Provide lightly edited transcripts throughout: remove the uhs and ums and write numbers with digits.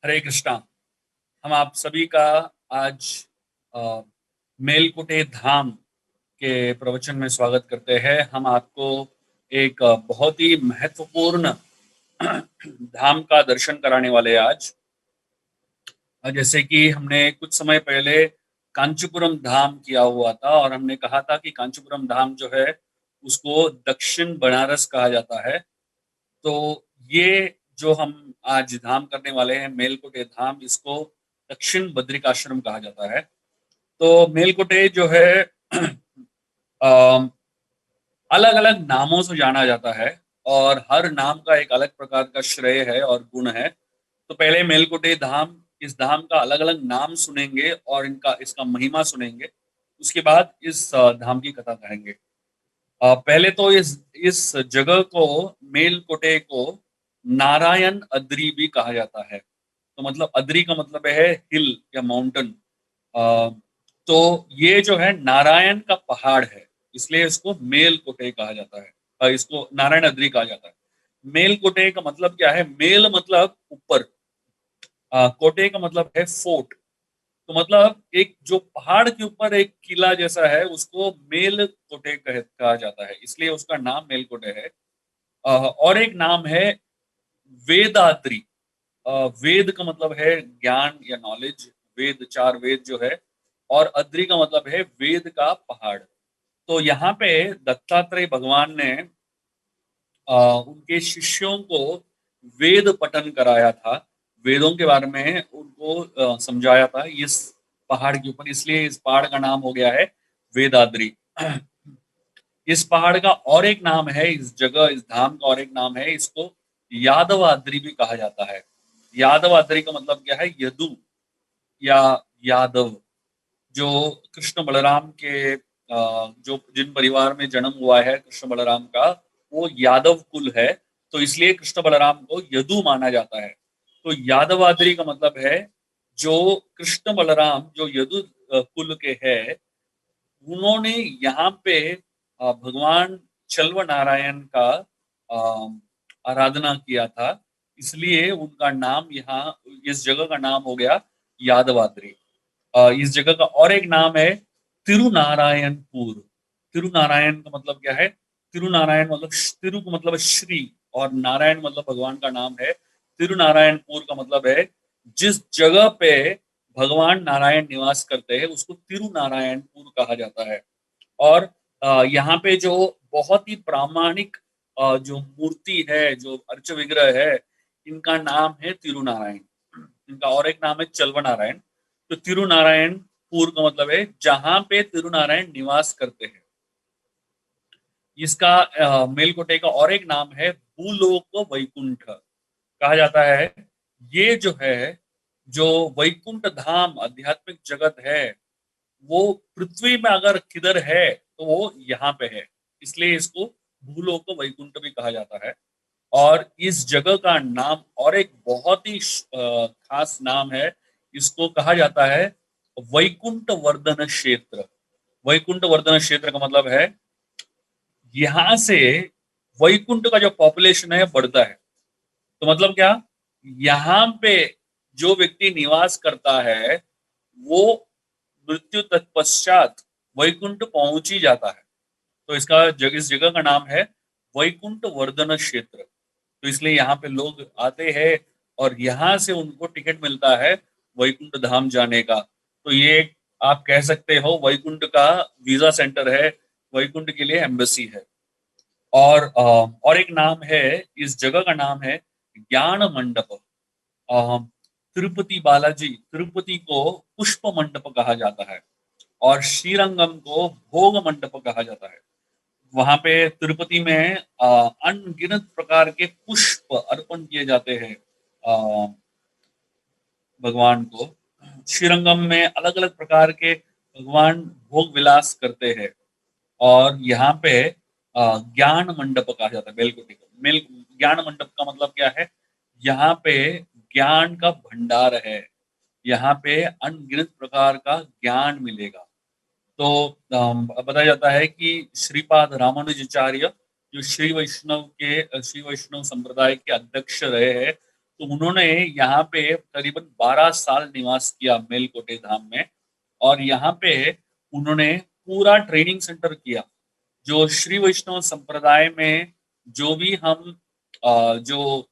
हरे कृष्णा। हम आप सभी का आज अ, मेलकुटे धाम के प्रवचन में स्वागत करते हैं। हम आपको एक बहुत ही महत्वपूर्ण धाम का दर्शन कराने वाले हैं आज। जैसे कि हमने कुछ समय पहले कांचीपुरम धाम किया हुआ था और हमने कहा था कि कांचीपुरम धाम जो है उसको दक्षिण बनारस कहा जाता है। तो ये जो हम आज धाम करने वाले हैं मेलकोटे धाम, इसको दक्षिण बद्रिकाश्रम कहा जाता है। तो मेलकोटे जो है अलग अलग नामों से जाना जाता है और हर नाम का एक अलग प्रकार का श्रेय है और गुण है। तो पहले मेलकोटे धाम, इस धाम का अलग अलग नाम सुनेंगे और इनका इसका महिमा सुनेंगे। उसके बाद इस धाम की कथा कहेंगे। पहले तो इस जगह को, मेलकोटे को, नारायण अद्री भी कहा जाता है। तो मतलब अद्री का मतलब है हिल या माउंटेन। तो ये जो है नारायण का पहाड़ है, इसलिए इसको मेलकोटे कहा जाता है। इसको नारायण अद्री कहा जाता है। मेलकोटे का मतलब क्या है? मेल मतलब ऊपर, कोटे का मतलब है फोर्ट। तो मतलब एक जो पहाड़ के ऊपर एक किला जैसा है उसको मेल कोटे कहा जाता है, इसलिए उसका नाम मेलकोटे है। और एक नाम है वेदाद्री। वेद का मतलब है ज्ञान या नॉलेज, वेद, चार वेद जो है। और अद्री का मतलब है वेद का पहाड़। तो यहाँ पे दत्तात्रेय भगवान ने उनके शिष्यों को वेद पठन कराया था, वेदों के बारे में उनको समझाया था इस पहाड़ के ऊपर, इसलिए इस पहाड़ का नाम हो गया है वेदाद्री। इस पहाड़ का और एक नाम है, इस जगह, इस धाम का और एक नाम है, इसको यादवाद्री भी कहा जाता है। यादवाद्री का मतलब क्या है? यदु या यादव। जो कृष्ण बलराम के जो जिन परिवार में जन्म हुआ है कृष्ण बलराम का, वो यादव कुल है। तो इसलिए कृष्ण बलराम को यदु माना जाता है। तो यादवाद्री का मतलब है जो कृष्ण बलराम जो यदु कुल के हैं, उन्होंने यहाँ पे भगवान चल्व नारायण का आराधना किया था, इसलिए उनका नाम यहाँ, इस जगह का नाम हो गया यादवाद्री। इस जगह का और एक नाम है तिरुनारायणपुर। तिरुनारायण का मतलब क्या है? तिरुनारायण मतलब तिरु का मतलब है श्री, और नारायण मतलब भगवान का नाम है। तिरुनारायणपुर का मतलब है जिस जगह पे भगवान नारायण निवास करते हैं उसको तिरुनारायणपुर कहा जाता है। और यहाँ पे जो बहुत ही प्रामाणिक जो मूर्ति है, जो अर्च विग्रह है, इनका नाम है तिरुनारायण। इनका और एक नाम है चल्व नारायण। तो तिरुनारायणपुर का मतलब है जहां पे तिरुनारायण निवास करते हैं। इसका मेलकोटे का और एक नाम है भूलोक वैकुंठ कहा जाता है। ये जो है, जो वैकुंठ धाम आध्यात्मिक जगत है, वो पृथ्वी में अगर किधर है तो वो यहाँ पे है, इसलिए इसको भूलोक वैकुंठ भी कहा जाता है। और इस जगह का नाम और एक बहुत ही खास नाम है, इसको कहा जाता है वैकुंठ वर्धन क्षेत्र। वैकुंठ वर्धन क्षेत्र का मतलब है यहाँ से वैकुंठ का जो पॉपुलेशन है बढ़ता है। तो मतलब क्या? यहाँ पे जो व्यक्ति निवास करता है वो मृत्यु तत्पश्चात वैकुंठ पहुंच ही जाता है। तो इस जगह का नाम है वैकुंठ वर्धन क्षेत्र। तो इसलिए यहाँ पे लोग आते हैं और यहाँ से उनको टिकट मिलता है वैकुंठ धाम जाने का। तो ये आप कह सकते हो वैकुंठ का वीजा सेंटर है, वैकुंठ के लिए एम्बेसी है। और एक नाम है, इस जगह का नाम है ज्ञान मंडप। अ, तिरुपति बालाजी, तिरुपति को पुष्प मंडप कहा जाता है और श्रीरंगम को भोग मंडप कहा जाता है। वहां पे तिरुपति में अनगिनत प्रकार के पुष्प अर्पण किए जाते हैं भगवान को। श्रीरंगम में अलग अलग प्रकार के भगवान भोग विलास करते हैं। और यहाँ पे ज्ञान मंडप कहा जाता है बेलकुटी को। ज्ञान मंडप का मतलब क्या है? यहाँ पे ज्ञान का भंडार है। यहाँ पे अनगिनत प्रकार का ज्ञान मिलेगा। तो बताया जाता है कि श्रीपाद रामानुजाचार्य जो श्री वैष्णव संप्रदाय के अध्यक्ष रहे हैं, तो उन्होंने यहाँ पे करीबन 12 साल निवास किया मेलकोटे धाम में। और यहाँ पे उन्होंने पूरा ट्रेनिंग सेंटर किया। जो श्री वैष्णव संप्रदाय में जो भी हम जो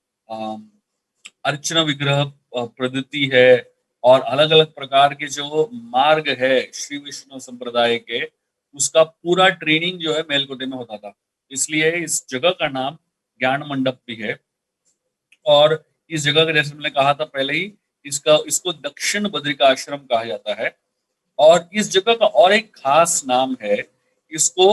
अर्चना विग्रह पद्धति है और अलग अलग प्रकार के जो मार्ग है श्री विष्णु संप्रदाय के, उसका पूरा ट्रेनिंग जो है मेलकोटे में होता था। इसलिए इस जगह का नाम ज्ञान मंडप भी है। और इस जगह का, जैसे मैंने कहा था पहले ही, इसका इसको दक्षिण बद्रिका आश्रम कहा जाता है। और इस जगह का और एक खास नाम है, इसको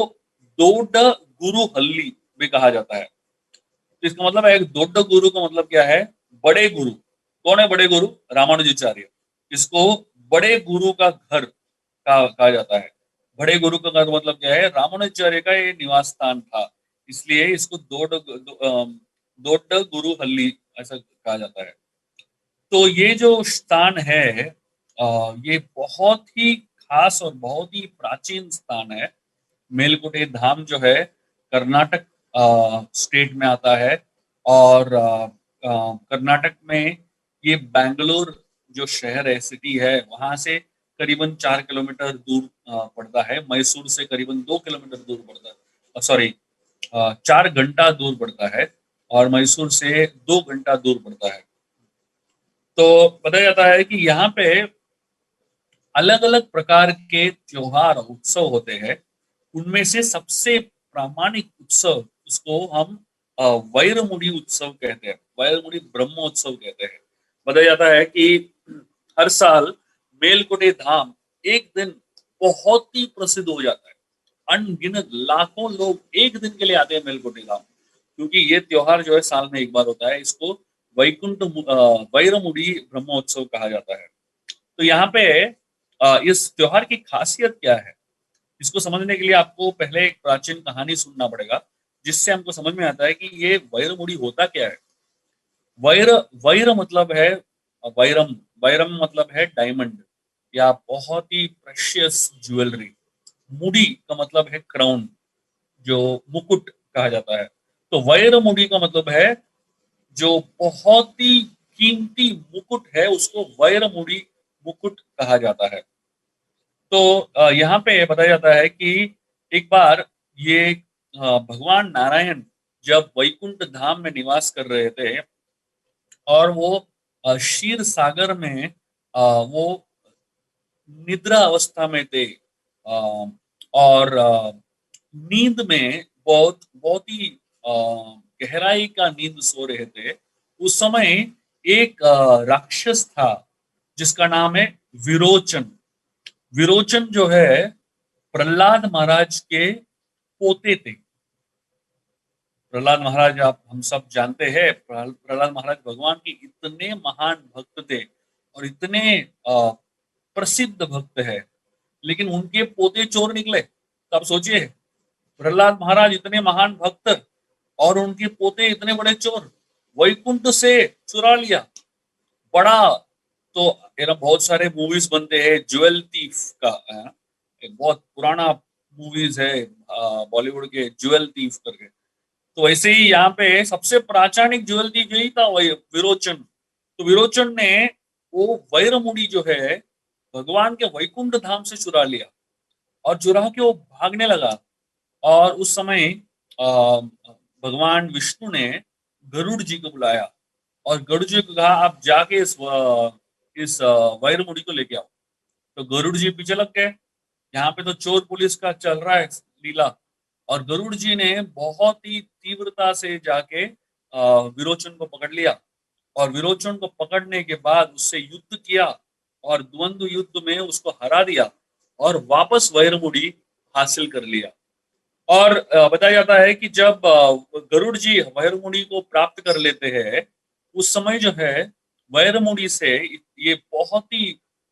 दोड गुरु हल्ली भी कहा जाता है। तो इसका मतलब है, एक दोड्ड गुरु का मतलब क्या है? बड़े गुरु। कौन है बड़े गुरु? रामानुजाचार्य। इसको बड़े गुरु का घर कहा जाता है। बड़े गुरु का घर मतलब क्या है? रामानुजाचार्य का ये निवास स्थान था, इसलिए इसको दोड्ड गुरु हल्ली ऐसा कहा जाता है। तो ये जो स्थान है, ये बहुत ही खास और बहुत ही प्राचीन स्थान है। मेलकोटे धाम जो है कर्नाटक स्टेट में आता है। और कर्नाटक में ये बैंगलोर जो शहर है, सिटी है, वहां से करीबन 4 किलोमीटर दूर पड़ता है। मैसूर से करीबन 2 किलोमीटर दूर पड़ता है, सॉरी 4 घंटा दूर पड़ता है। और मैसूर से 2 घंटा दूर पड़ता है। तो बताया जाता है कि यहाँ पे अलग अलग प्रकार के त्योहार उत्सव होते हैं। उनमें से सबसे प्रामाणिक उत्सव, उसको हम वैरमुड़ी उत्सव कहते हैं, वैरमुड़ी ब्रह्मोत्सव कहते हैं। बताया जाता है कि हर साल मेलकोटे धाम एक दिन बहुत ही प्रसिद्ध हो जाता है। अनगिनत लाखों लोग एक दिन के लिए आते हैं मेलकोटे धाम, क्योंकि ये त्योहार जो है साल में एक बार होता है। इसको वैरमुड़ी ब्रह्मोत्सव कहा जाता है। तो यहाँ पे इस त्योहार की खासियत क्या है, इसको समझने के लिए आपको पहले एक प्राचीन कहानी सुनना पड़ेगा, जिससे हमको समझ में आता है कि ये वैरमुड़ी होता क्या है। वैर वैर मतलब है वैरम। वैरम मतलब है डायमंड या बहुत ही प्रेशियस ज्वेलरी। मुड़ी का मतलब है क्राउन, जो मुकुट कहा जाता है। तो वैर मुड़ी का मतलब है जो बहुत ही कीमती मुकुट है, उसको वैर मुड़ी मुकुट कहा जाता है। तो यहाँ पे बताया जाता है कि एक बार ये भगवान नारायण जब वैकुंठ धाम में निवास कर रहे थे, और वो क्षीर सागर में वो निद्रा अवस्था में थे। और नींद में बहुत बहुत ही गहराई का नींद सो रहे थे। उस समय एक राक्षस था जिसका नाम है विरोचन। विरोचन जो है प्रहलाद महाराज के पोते थे। प्रहलाद महाराज, आप हम सब जानते हैं, प्रहलाद महाराज भगवान के इतने महान भक्त थे और इतने प्रसिद्ध भक्त है, लेकिन उनके पोते चोर निकले। तो आप सोचिए, प्रहलाद महाराज इतने महान भक्त और उनके पोते इतने बड़े चोर, वैकुंठ से चुरा लिया। बड़ा, तो ये ना बहुत सारे मूवीज बनते हैं ज्वेल थीफ का, एक बहुत पुराना मूवीज है बॉलीवुड के, ज्वेल थीफ करके। तो वैसे ही यहाँ पे सबसे प्राचीन ज्वेल थीफ यही था, वही विरोचन। तो विरोचन ने वो वैरमुड़ी जो है भगवान के वैकुंठ धाम से चुरा लिया, और चुरा के वो भागने लगा। और उस समय भगवान विष्णु ने गरुड़ जी को बुलाया, और गरुड़ जी को कहा आप जाके इस वैरमुड़ी को लेके आओ। तो गरुड़ जी पीछे लग गए। यहाँ पे तो चोर पुलिस का चल रहा है लीला। और गरुड़ जी ने बहुत ही तीव्रता से जाके विरोचन को पकड़ लिया। और विरोचन को पकड़ने के बाद उससे युद्ध किया, और द्वंद्व युद्ध में उसको हरा दिया, और वापस वैरमुड़ी हासिल कर लिया। और बताया जाता है कि जब गरुड़ जी वैरमुड़ी को प्राप्त कर लेते हैं, उस समय जो है वैरमुड़ी से ये बहुत ही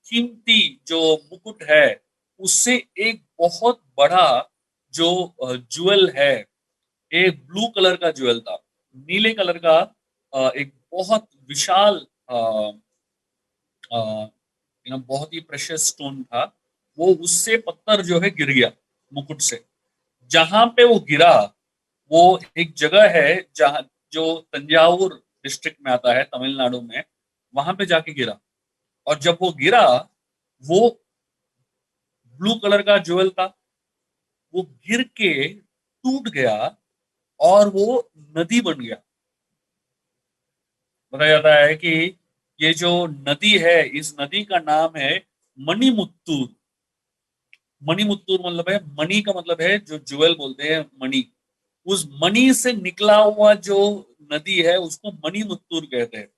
कीमती जो मुकुट है, उससे एक बहुत बड़ा जो ज्वेल है, एक ब्लू कलर का ज्वेल था, नीले कलर का एक बहुत विशाल बहुत ही प्रेशियस स्टोन था, वो उससे पत्थर जो है गिर गया मुकुट से। जहां पे वो गिरा, वो एक जगह है जहां, जो तंजावुर डिस्ट्रिक्ट में आता है तमिलनाडु में, वहां पे जाके गिरा। और जब वो गिरा, वो ब्लू कलर का ज्वेल था, वो गिर के टूट गया और वो नदी बन गया। बताया जाता है कि ये जो नदी है, इस नदी का नाम है मणिमुत्तूर। मणिमुत्तूर मतलब है, मणि का मतलब है जो ज्वेल बोलते हैं, मणि। उस मणि से निकला हुआ जो नदी है उसको मणिमुत्तूर कहते हैं।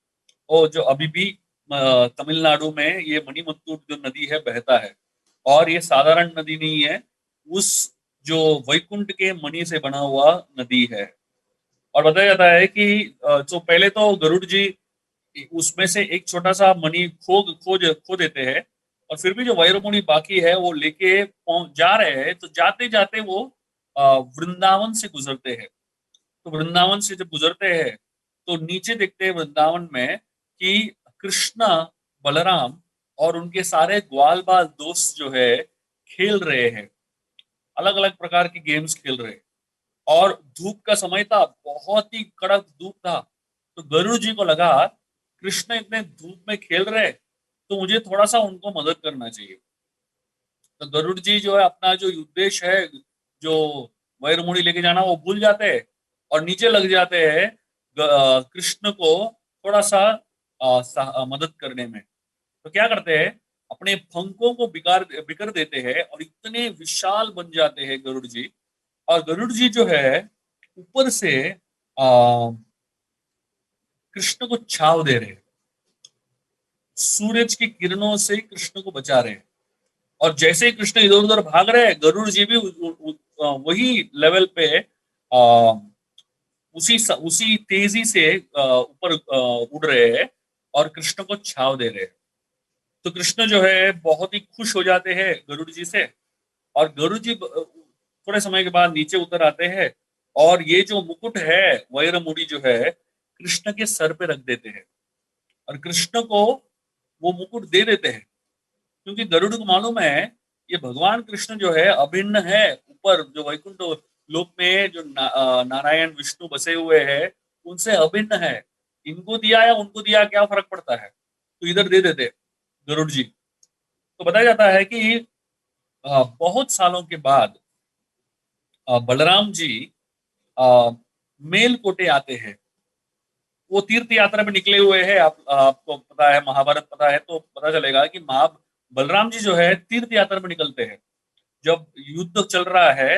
और जो अभी भी तमिलनाडु में ये मणिमुत्तूर जो नदी है बहता है। और ये साधारण नदी नहीं है, उस जो वैकुंठ के मणि से बना हुआ नदी है। और बताया जाता है कि जो पहले तो गरुड़ जी उसमें से एक छोटा सा मणि खो देते हैं। और फिर भी जो वैरमुनि बाकी है वो लेके पहुंच जा रहे हैं, तो जाते जाते वो वृंदावन से गुजरते हैं। तो वृंदावन से जब गुजरते हैं, तो नीचे देखते हैं वृंदावन में कि कृष्णा, बलराम और उनके सारे ग्वाल बाल दोस्त जो है खेल रहे हैं, अलग अलग प्रकार की गेम्स खेल रहे हैं। और धूप का समय था, बहुत ही कड़क धूप था। तो गरुड़ जी को लगा कृष्ण इतने धूप में खेल रहे, तो मुझे थोड़ा सा उनको मदद करना चाहिए। तो गरुड़ जी जो है अपना जो उद्देश्य है, जो वैरमुड़ी लेके जाना, वो भूल जाते हैं और नीचे लग जाते हैं कृष्ण को थोड़ा सा मदद करने में। तो क्या करते हैं, अपने पंखों को बिगाड़ बिकर देते हैं और इतने विशाल बन जाते हैं गरुड़ जी। और गरुड़ जी जो है ऊपर से कृष्ण को छाव दे रहे हैं, सूरज की किरणों से कृष्ण को बचा रहे हैं। और जैसे ही कृष्ण इधर उधर भाग रहे हैं, गरुड़ जी भी वही लेवल पे आ, उसी तेजी से ऊपर उड़ रहे हैं और कृष्ण को छाव दे रहे हैं। तो कृष्ण जो है बहुत ही खुश हो जाते हैं गरुड़ जी से। और गरुड़ जी थोड़े समय के बाद नीचे उतर आते हैं, और ये जो मुकुट है, वैरमुड़ी जो है, कृष्ण के सर पे रख देते हैं। और कृष्ण को वो मुकुट दे देते हैं, क्योंकि गरुड़ को मालूम है ये भगवान कृष्ण जो है अभिन्न है। ऊपर जो वैकुंठ लोक में जो नारायण विष्णु बसे हुए हैं, उनसे अभिन्न है। इनको दिया या उनको दिया क्या फर्क पड़ता है, तो इधर दे देते गरुड़ जी। तो बताया जाता है कि बहुत सालों के बाद बलराम जी मेलकोटे आते हैं। वो तीर्थ यात्रा में निकले हुए हैं। आपको पता है, महाभारत पता है तो पता चलेगा कि महा बलराम जी जो है तीर्थ यात्रा में निकलते हैं। जब युद्ध चल रहा है,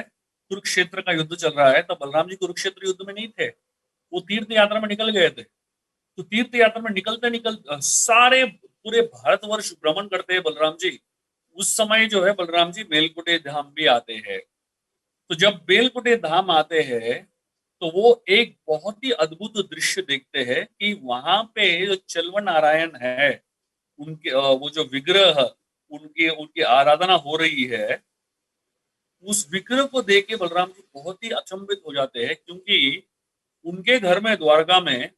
कुरुक्षेत्र का युद्ध चल रहा है, तो बलराम जी कुरुक्षेत्र युद्ध में नहीं थे, वो तीर्थ यात्रा में निकल गए थे। तो तीर्थ यात्रा में निकलते सारे पूरे भारतवर्ष भ्रमण करते हैं बलराम जी। उस समय जो है बलराम जी मेलकुटे धाम भी आते हैं। तो जब बेलकुटे धाम आते हैं, तो वो एक बहुत ही अद्भुत दृश्य देखते हैं कि वहां पे जो चलवन नारायण है, उनके वो जो विग्रह, उनके उनकी आराधना हो रही है। उस विग्रह को देख के बलराम जी बहुत ही अचंभित हो जाते हैं, क्योंकि उनके घर में द्वारका में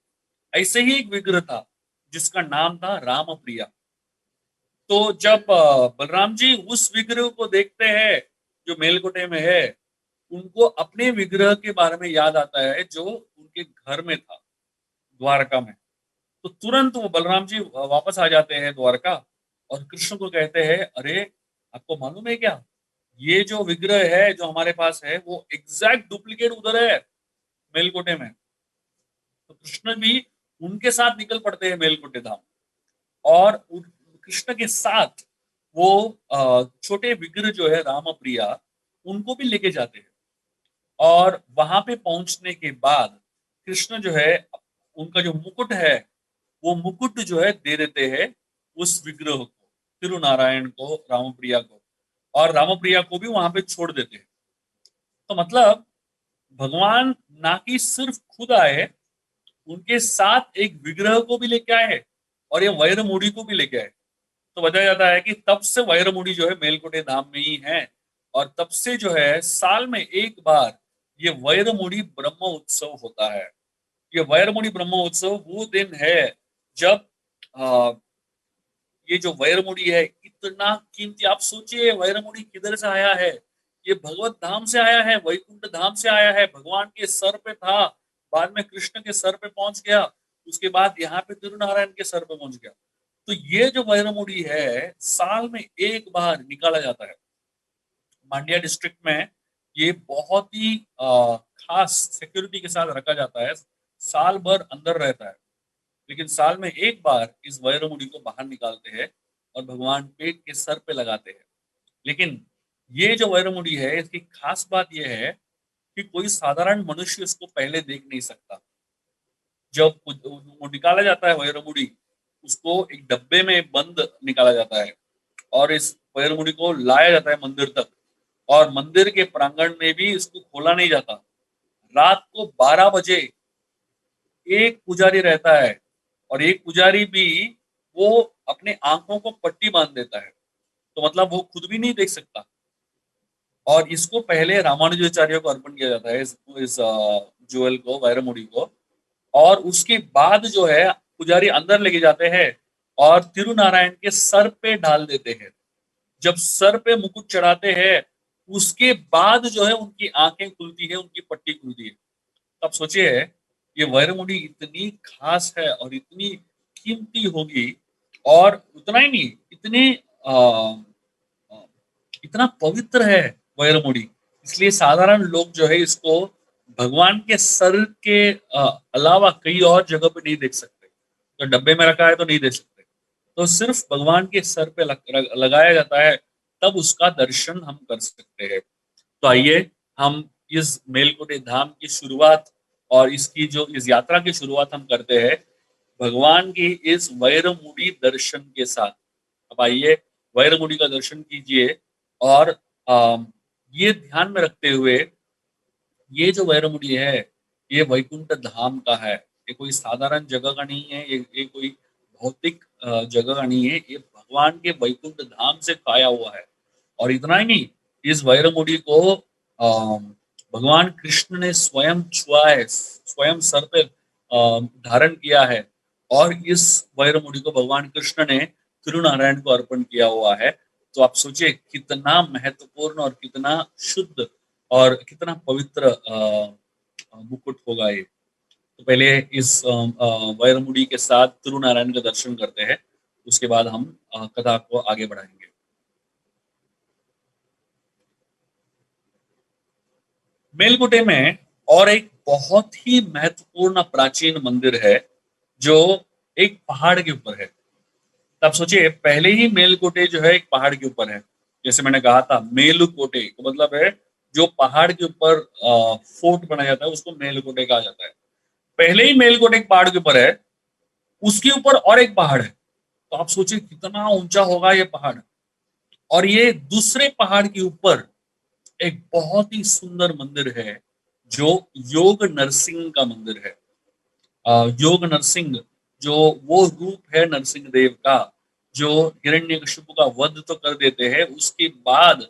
ऐसे ही एक विग्रह था जिसका नाम था राम प्रिया। तो जब बलराम जी उस विग्रह को देखते हैं जो मेलकोटे में है, उनको अपने विग्रह के बारे में याद आता है जो उनके घर में था, द्वारका में। तो तुरंत वो बलराम जी वापस आ जाते हैं द्वारका, और कृष्ण को कहते हैं, अरे आपको मालूम है क्या, ये जो विग्रह है जो हमारे पास है वो एग्जैक्ट डुप्लीकेट उधर है मेलकोटे में। तो कृष्ण भी उनके साथ निकल पड़ते हैं मेलकोटे धाम। और कृष्ण के साथ वो छोटे विग्रह जो है राम प्रिया, उनको भी लेके जाते हैं। और वहां पे पहुंचने के बाद कृष्ण जो है उनका जो मुकुट है, वो मुकुट जो है दे देते हैं उस विग्रह को, तिरुनारायण को, रामप्रिया को। और रामप्रिया को भी वहां पे छोड़ देते हैं। तो मतलब भगवान ना कि सिर्फ खुद आए, उनके साथ एक विग्रह को भी लेके आए और ये वैरमुड़ी को भी लेके आए। तो बताया जाता है कि तब से वैरमुड़ी जो है मेलकोटे धाम में ही है। और तब से जो है साल में एक बार ये वैरमुड़ी ब्रह्म उत्सव होता है। ये वैरमुड़ी ब्रह्म उत्सव वो दिन है जब आ, ये जो वैरमुड़ी है इतना कीमती, आप सोचिए वैरमुड़ी किधर से आया है, ये भगवत धाम से आया है, वैकुंठ धाम से आया है, भगवान के सर पे था, बाद में कृष्ण के सर पे पहुंच गया, उसके बाद यहाँ पे तिरुनारायण के सर पे पहुंच गया। तो ये जो वैरमुड़ी है साल में एक बार निकाला जाता है मांड्या डिस्ट्रिक्ट में। ये बहुत ही खास सिक्योरिटी के साथ रखा जाता है, साल भर अंदर रहता है, लेकिन साल में एक बार इस वैरमुड़ी को बाहर निकालते हैं और भगवान पेट के सर पे लगाते हैं। लेकिन ये जो वैरमुड़ी है इसकी खास बात यह है कि कोई साधारण मनुष्य इसको पहले देख नहीं सकता। जब वो निकाला जाता है वैरमुड़ी, उसको एक डब्बे में बंद निकाला जाता है और इस वैरमुड़ी को लाया जाता है मंदिर तक, और मंदिर के प्रांगण में भी इसको खोला नहीं जाता। रात को 12 बजे एक पुजारी रहता है, और एक पुजारी भी वो अपने आंखों को पट्टी बांध देता है, तो मतलब वो खुद भी नहीं देख सकता। और इसको पहले रामानुजाचार्य को अर्पण किया जाता है, इस ज्वेल को, वैरमुड़ी को, और उसके बाद जो है पुजारी अंदर लेके जाते हैं और तिरुनारायण के सर पे डाल देते हैं। जब सर पे मुकुट चढ़ाते हैं उसके बाद जो है उनकी आंखें खुलती है, उनकी पट्टी खुलती है। अब सोचिए ये वैरमुड़ी इतनी खास है और इतनी कीमती होगी, और उतना ही नहीं, इतनी अ, इतना पवित्र है वैरमुड़ी, इसलिए साधारण लोग जो है इसको भगवान के सर के अलावा कहीं और जगह पे नहीं देख सकते। तो डब्बे में रखा है तो नहीं देख सकते, तो सिर्फ भगवान के सर पे लगाया जाता है, तब उसका दर्शन हम कर सकते हैं। तो आइए हम इस मेलकोटे धाम की शुरुआत और इसकी जो इस यात्रा की शुरुआत हम करते हैं भगवान की इस वैरमुड़ी दर्शन के साथ। अब आइए वैरमुड़ी का दर्शन कीजिए, और ये ध्यान में रखते हुए, ये जो वैरमुड़ी है ये वैकुंठ धाम का है, ये कोई साधारण जगह का नहीं है, ये कोई भौतिक जगह का नहीं है, ये भगवान के वैकुंठ धाम से खाया हुआ है। और इतना ही नहीं, इस वैरमुड़ी को भगवान कृष्ण ने स्वयं छुआ है, स्वयं सर पे धारण किया है, और इस वैरमुड़ी को भगवान कृष्ण ने तिरुनारायण को अर्पण किया हुआ है। तो आप सोचिए कितना महत्वपूर्ण और कितना शुद्ध और कितना पवित्र मुकुट होगा ये। तो पहले इस वैरमुड़ी के साथ तिरुनारायण का दर्शन करते हैं, उसके बाद हम कथा को आगे बढ़ाएंगे। मेलकोटे में और एक बहुत ही महत्वपूर्ण प्राचीन मंदिर है जो एक पहाड़ के ऊपर है। तो आप सोचिए पहले ही मेलकोटे जो है एक पहाड़ के ऊपर है, जैसे मैंने कहा था मेलुकोटे का मतलब है जो पहाड़ के ऊपर फोर्ट बनाया जाता है उसको मेलकोटे कहा जाता है। पहले ही मेलकोटे एक पहाड़ के ऊपर है, उसके ऊपर और एक पहाड़ है, तो आप सोचिए कितना ऊंचा होगा ये पहाड़। और ये दूसरे पहाड़ के ऊपर एक बहुत ही सुंदर मंदिर है जो योग नरसिंह का मंदिर है। योग नरसिंह जो वो रूप है नरसिंह देव का, जो हिरण्यकशिपु का वध तो कर देते हैं, उसके बाद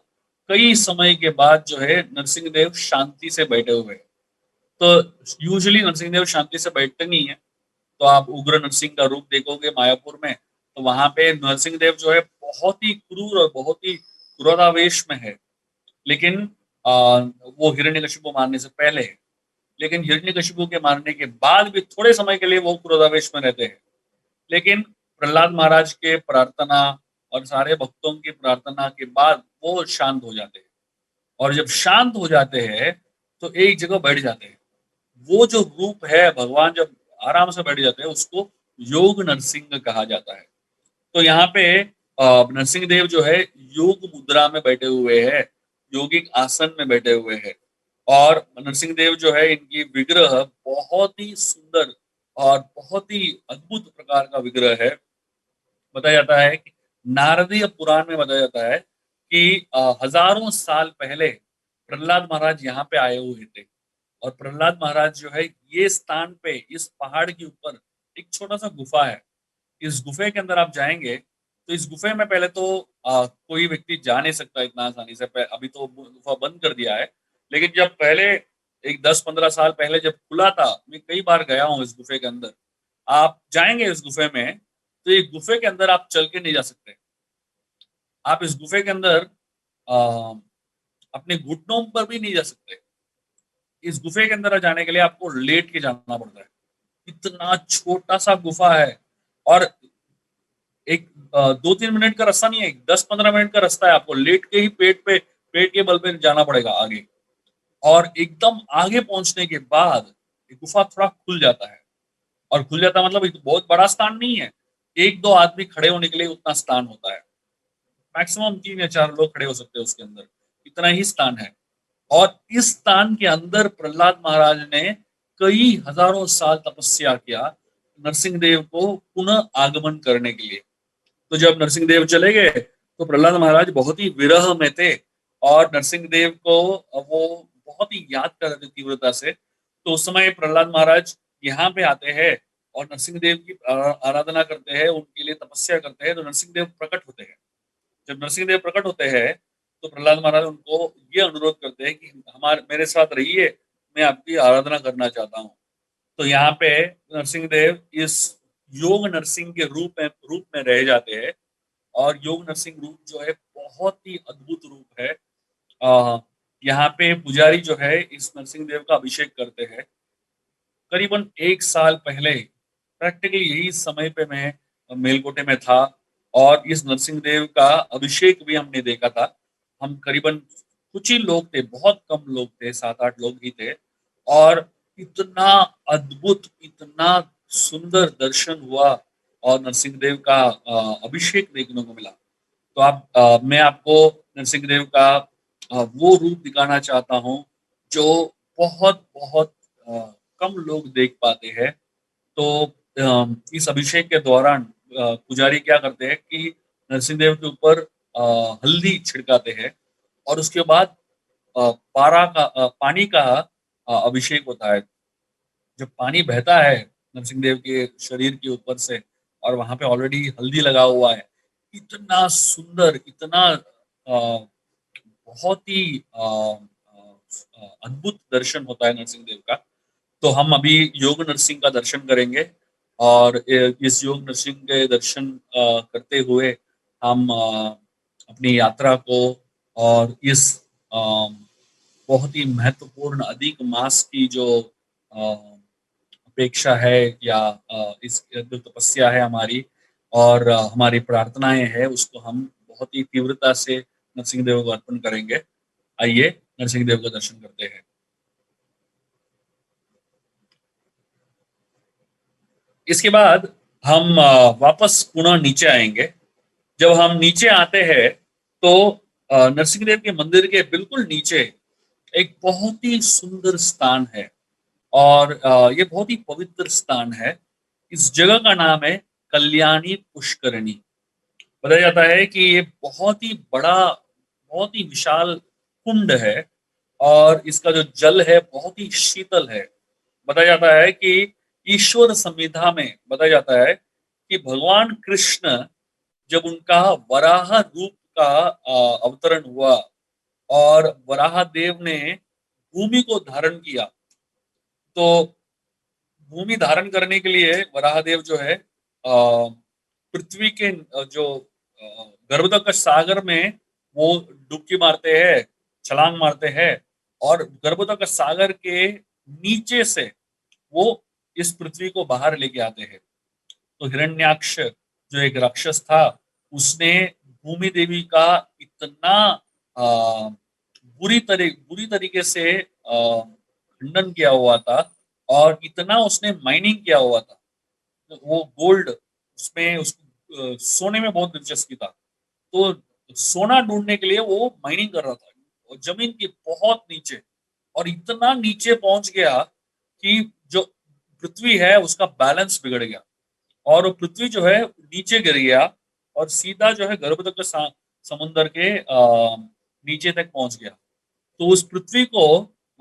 कई समय के बाद जो है नरसिंह देव शांति से बैठे हुए हैं। तो यूजुअली नरसिंह देव शांति से बैठते नहीं है, तो आप उग्र नरसिंह का रूप देखोगे मायापुर में, तो वहां पे नरसिंह देव जो है बहुत ही क्रूर और बहुत ही क्रोधावेश में है। लेकिन वो हिरण्यकशिपु मारने से पहले है, लेकिन हिरण्यकशिपु के मारने के बाद भी थोड़े समय के लिए वो क्रोधावेश में रहते हैं। लेकिन प्रहलाद महाराज के प्रार्थना और सारे भक्तों की प्रार्थना के बाद वो शांत हो जाते हैं, और जब शांत हो जाते हैं तो एक जगह बैठ जाते हैं। वो जो रूप है भगवान जब आराम से बैठ जाते हैं उसको योग नरसिंह कहा जाता है। तो यहाँ पे नरसिंह देव जो है योग मुद्रा में बैठे हुए हैं, योगिक आसन में बैठे हुए हैं। और नरसिंह देव जो है इनकी विग्रह बहुत ही सुंदर और बहुत ही अद्भुत प्रकार का विग्रह है। बताया जाता है कि नारदीय पुराण में बताया जाता है कि हजारों साल पहले प्रहलाद महाराज यहाँ पे आए हुए थे, और प्रहलाद महाराज जो है ये स्थान पे इस पहाड़ के ऊपर एक छोटा सा गुफा है। इस गुफे के अंदर आप जाएंगे तो इस गुफे में पहले तो कोई व्यक्ति जा नहीं सकता इतना आसानी से, अभी तो गुफा बंद कर दिया है। लेकिन जब पहले एक 10-15 साल पहले जब खुला था, मैं कई बार गया हूँ इस गुफे के अंदर। आप जाएंगे इस गुफे में तो ये गुफे के अंदर आप चल के नहीं जा सकते। आप इस गुफे के अंदर अ, अपने घुटनों पर भी नहीं जा सकते। इस गुफे के अंदर जाने के लिए आपको लेट के जाना पड़ता है। इतना छोटा-सा गुफा है और एक 2-3 मिनट का रास्ता नहीं है, 10-15 मिनट का रास्ता है, आपको लेट के ही पेट के बल पे जाना पड़ेगा आगे। और एकदम आगे पहुँचने के बाद ये गुफा थोड़ा खुल जाता है और खुल जाता है मतलब एक बहुत बड़ा स्थान नहीं है। 1-2 आदमी खड़े होने के लिए उतना स्थान होता है। मैक्सिमम 3 या 4 लोग खड़े हो सकते हैं उसके अंदर, इतना ही स्थान है। और इस स्थान के अंदर प्रहलाद महाराज ने कई हजारों साल तपस्या किया नरसिंह देव को पुनः आगमन करने के लिए। तो जब नरसिंह देव चले गए तो प्रहलाद महाराज बहुत ही विरह में थे और नरसिंह देव को वो बहुत ही याद कर रहे थे तीव्रता से। तो उस समय प्रहलाद महाराज यहाँ पे आते हैं और नरसिंह देव की आराधना करते हैं, उनके लिए तपस्या करते हैं, तो नरसिंह देव प्रकट होते हैं। जब नरसिंह देव प्रकट होते हैं तो प्रहलाद महाराज उनको ये अनुरोध करते हैं कि हमारे मेरे साथ रहिए, मैं आपकी आराधना करना चाहता हूँ। तो यहाँ पे नरसिंह देव इस योग नरसिंह के रूप में रह जाते हैं और योग नरसिंह रूप जो है बहुत ही अद्भुत रूप है। अ, यहाँ पे पुजारी जो है इस नरसिंह देव का अभिषेक करते हैं। करीबन 1 साल पहले प्रैक्टिकली यही समय पे मैं मेलकोटे में था और इस नरसिंह देव का अभिषेक भी हमने देखा था। हम करीबन कुछ ही लोग थे, बहुत कम लोग थे, 7-8 लोग ही थे और इतना अद्भुत, इतना सुंदर दर्शन हुआ और नरसिंह देव का अभिषेक देखने को मिला। तो मैं आपको नरसिंह देव का वो रूप दिखाना चाहता हूँ जो बहुत अ, कम लोग देख पाते हैं। तो इस अभिषेक के दौरान पुजारी क्या करते हैं कि नरसिंह देव के ऊपर हल्दी छिड़काते हैं और उसके बाद पानी का अभिषेक होता है। जब पानी बहता है नरसिंह देव के शरीर के ऊपर से और वहां पे ऑलरेडी हल्दी लगा हुआ है, इतना सुंदर, इतना बहुत ही अद्भुत दर्शन होता है नरसिंह देव का। तो हम अभी योग नरसिंह का दर्शन करेंगे और इस योग नरसिंह के दर्शन करते हुए हम अपनी यात्रा को और इस अ, बहुत ही महत्वपूर्ण अधिक मास की जो अपेक्षा है या इस जो तपस्या है हमारी और हमारी प्रार्थनाएं हैं उसको हम बहुत ही तीव्रता से नरसिंह देव को अर्पण करेंगे। आइए नरसिंह देव का दर्शन करते हैं। इसके बाद हम वापस पुनः नीचे आएंगे। जब हम नीचे आते हैं तो नरसिंह देव के मंदिर के बिल्कुल नीचे एक बहुत ही सुंदर स्थान है और ये बहुत ही पवित्र स्थान है। इस जगह का नाम है कल्याणी पुष्करणी। बताया जाता है कि ये बहुत ही बड़ा, बहुत ही विशाल कुंड है और इसका जो जल है बहुत ही शीतल है। बताया जाता है कि ईश्वर संविधा में बताया जाता है कि भगवान कृष्ण जब उनका वराह रूप का अवतरण हुआ और वराह देव ने भूमि को धारण किया, तो भूमि धारण करने के लिए वराहदेव जो है पृथ्वी के जो गर्भदक सागर में वो डुबकी मारते हैं, छलांग मारते हैं और गर्भदक सागर के नीचे से वो इस पृथ्वी को बाहर लेके आते हैं। तो हिरण्याक्ष जो एक राक्षस था उसने भूमि देवी का इतना बुरी तरीके से खंडन किया हुआ था और इतना उसने माइनिंग किया हुआ था। तो वो गोल्ड उसमें उसको सोने में बहुत दिलचस्पी था। तो सोना ढूंढने के लिए वो माइनिंग कर रहा था और जमीन के बहुत नीचे और इतना नीचे पहुंच गया कि जो पृथ्वी है उसका बैलेंस बिगड़ गया और वो पृथ्वी जो है नीचे गिर गया और सीधा जो है गर्भदक समुद्र के नीचे तक पहुंच गया। तो उस पृथ्वी को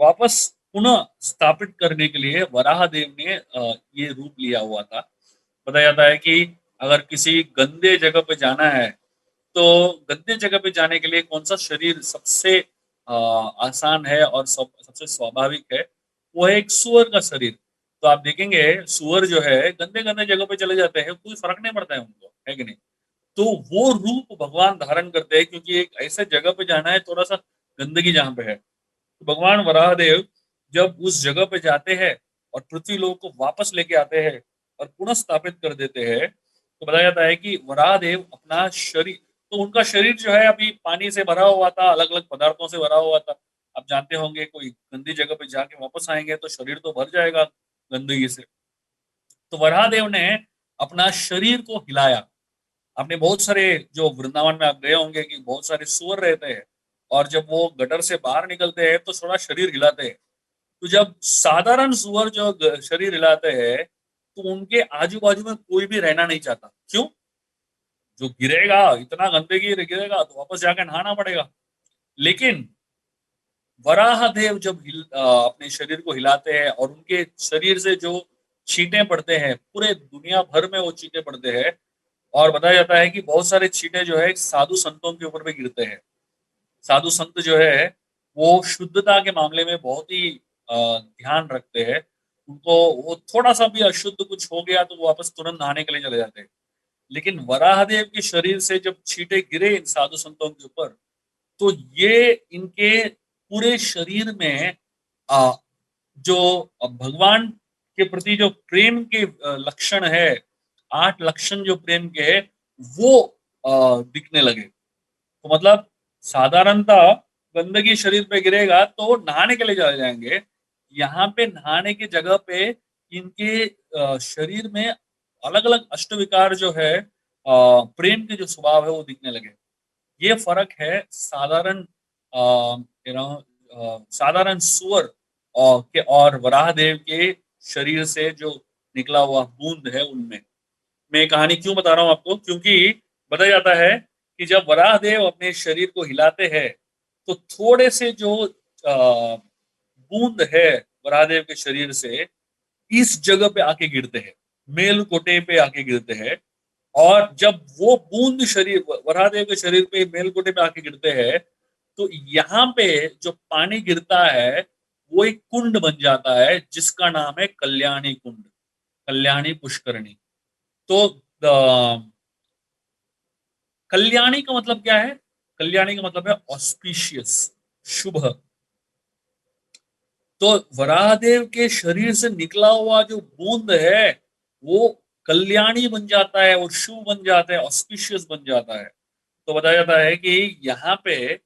वापस पुनः स्थापित करने के लिए वराह देव ने ये रूप लिया हुआ था। बताया जाता है कि अगर किसी गंदे जगह पे जाना है तो गंदे जगह पे जाने के लिए कौन सा शरीर सबसे आसान है और सबसे स्वाभाविक है, वो है एक सुअर का शरीर। तो आप देखेंगे सूअर जो है गंदे-गंदे जगह पे चले जाते हैं, कोई फ़र्क नहीं पड़ता है उनको, है कि नहीं? तो वो रूप भगवान धारण करते हैं क्योंकि एक ऐसे जगह पे जाना है थोड़ा-सा गंदगी जहाँ पे है। तो भगवान वराहदेव जब उस जगह पे जाते हैं और पृथ्वी लोक को वापस लेके आते हैं और पुनः स्थापित कर देते हैं, तो बताया जाता है कि वराहदेव अपना शरीर तो उनका शरीर जो है अभी पानी से भरा हुआ था, अलग-अलग पदार्थों से भरा हुआ था। आप जानते होंगे कोई गंदी जगह पे जाके वापस आएँगे तो शरीर तो भर जाएगा गंदगी से। तो वराहदेव ने अपना शरीर को हिलाया। आपने बहुत सारे जो वृंदावन में आप गए होंगे कि बहुत सारे सूअर रहते हैं और जब वो गटर से बाहर निकलते हैं तो थोड़ा शरीर हिलाते हैं। तो जब साधारण सूअर जो शरीर हिलाते हैं तो उनके आजू बाजू में कोई भी रहना नहीं चाहता। क्यों? जो गिरेगा, इतना गंदगी गिरेगा तो वापस जाके नहाना पड़ेगा। लेकिन वराहदेव जब अपने शरीर को हिलाते हैं और उनके शरीर से जो छींटे पड़ते हैं, पूरे दुनिया भर में वो छींटे पड़ते हैं और बताया जाता है कि बहुत सारे छींटे जो है साधु संतों के ऊपर भी गिरते हैं। साधु संत जो है वो शुद्धता के मामले में बहुत ही ध्यान रखते हैं। उनको वो थोड़ा-सा भी अशुद्ध कुछ हो गया तो वो वापस तुरंत नहाने के लिए चले जाते हैं। लेकिन वराहदेव के शरीर से जब छींटे गिरे इन साधु संतों के ऊपर, तो ये इनके पूरे शरीर में अ, जो भगवान के प्रति जो प्रेम के लक्षण है, 8 लक्षण जो प्रेम के हैं, वो दिखने लगे। तो मतलब साधारणतः गंदगी शरीर पे गिरेगा तो नहाने के लिए चले जाएँगे। यहाँ पे नहाने की जगह पे इनके शरीर में अलग-अलग अष्टविकार जो है प्रेम के जो स्वभाव है वो दिखने लगे। ये फ़र्क है साधारण साधारण सूअर के और वराहदेव के शरीर से जो निकला हुआ बूँद है उनमें। मैं ये कहानी क्यों बता रहा हूँ आपको? क्योंकि बताया जाता है कि जब वराहदेव अपने शरीर को हिलाते हैं, तो थोड़े से जो बूँद है वराहदेव के शरीर से, इस जगह पे आके गिरते हैं, मेलकोटे पे आके गिरते हैं और जब वो बूँद शरीर वराहदेव के शरीर पे मेलकोटे पे आके गिरते हैं, तो यहाँ पे जो पानी गिरता है, वो एक कुंड बन जाता है, जिसका नाम है कल्याणी कुंड, कल्याणी पुष्करणी। तो कल्याणी का मतलब क्या है? कल्याणी का मतलब है ऑस्पिशियस, शुभ। तो वराहदेव के शरीर से निकला हुआ जो बूंद है, वो कल्याणी बन जाता है, वो शुभ बन जाता है, ऑस्पिशियस बन जाता है। तो बताया जाता है कि यहाँ पे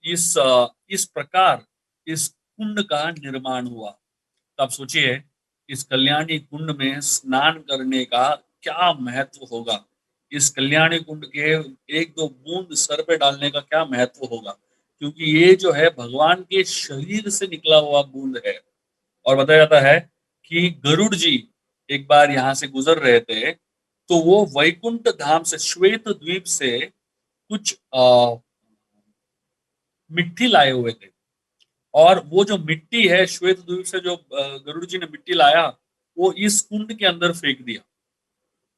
इस प्रकार इस कुंड का निर्माण हुआ। तो आप सोचिए, इस कल्याणी कुंड में स्नान करने का क्या महत्व होगा? इस कल्याणी कुंड के 1-2 बूंद सर पे डालने का क्या महत्व होगा? क्योंकि ये जो है भगवान के शरीर से निकला हुआ बूंद है। और बताया जाता है कि गरुड़ जी एक बार यहाँ से गुजर रहे थे, तो वो वैकुंठ धाम से श्वेत द्वीप से कुछ मिट्टी लाए हुए थे। और वो जो मिट्टी है श्वेत द्वीप से जो गरुड़ जी ने मिट्टी लाया, वो इस कुंड के अंदर फेंक दिया।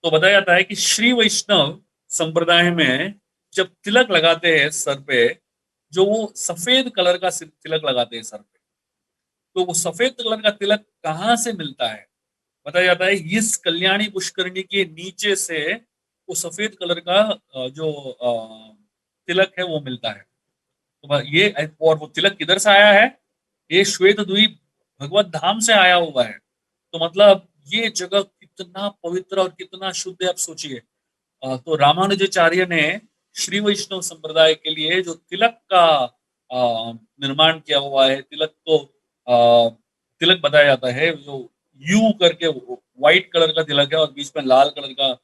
तो बताया जाता है कि श्री वैष्णव संप्रदाय में जब तिलक लगाते हैं सर पे, जो वो सफेद कलर का तिलक लगाते हैं सर पे। तो वो सफेद कलर का तिलक कहाँ से मिलता है? बताया जाता है इस कल्याणी पुष्करणी के नीचे से वो सफेद कलर का तिलक है वो मिलता है। तो ये और वो तिलक किधर से आया है? ये श्वेत द्वीप भगवत धाम से आया हुआ है। तो मतलब ये जगह कितना पवित्र और कितना शुद्ध है आप सोचिए। तो रामानुजाचार्य ने श्री वैष्णव संप्रदाय के लिए जो तिलक का निर्माण किया हुआ है, तिलक बताया जाता है जो यू करके व्हाइट कलर का तिलक है और बीच में लाल कलर का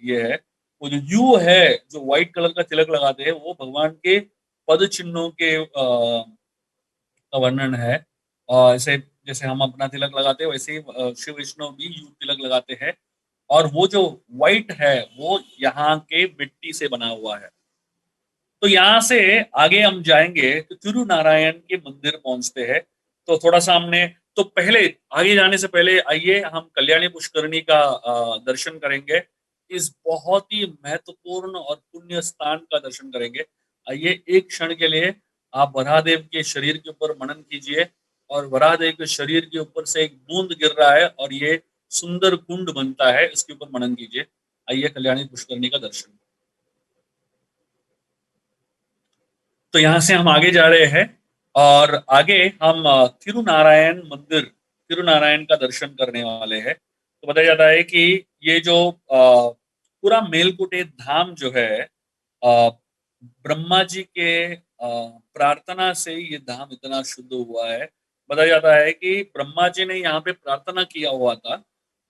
ये है। वो जो यू है, जो व्हाइट कलर का तिलक लगाते हैं, वो भगवान के पद चिन्हों के का वर्णन है। ऐसे जैसे हम अपना तिलक लगाते हैं वैसे ही शिव वैष्णव भी यू तिलक लगाते हैं और वो जो व्हाइट है वो यहाँ के मिट्टी से बना हुआ है। तो यहाँ से आगे हम जाएंगे तो तिरुनारायण के मंदिर पहुंचते हैं। तो थोड़ा सा हमने तो पहले आगे जाने से पहले आइए हम कल्याणी पुष्करणी का दर्शन करेंगे। इस बहुत ही महत्वपूर्ण और पुण्य स्थान का दर्शन करेंगे। आइए एक क्षण के लिए आप वराहदेव के शरीर के ऊपर मनन कीजिए और वराहदेव के शरीर के ऊपर से एक बूंद गिर रहा है और ये सुंदर कुंड बनता है। इसके ऊपर मनन कीजिए। आइए कल्याणी पुष्करणी का दर्शन। तो यहाँ से हम आगे जा रहे हैं और आगे हम तिरुनारायण मंदिर, तिरुनारायण का दर्शन करने वाले हैं। तो बताया जाता है कि ये जो पूरा मेलकुटे धाम जो है, ब्रह्मा जी के प्रार्थना से ये धाम इतना शुद्ध हुआ है। बताया जाता है कि ब्रह्मा जी ने यहाँ पे प्रार्थना किया हुआ था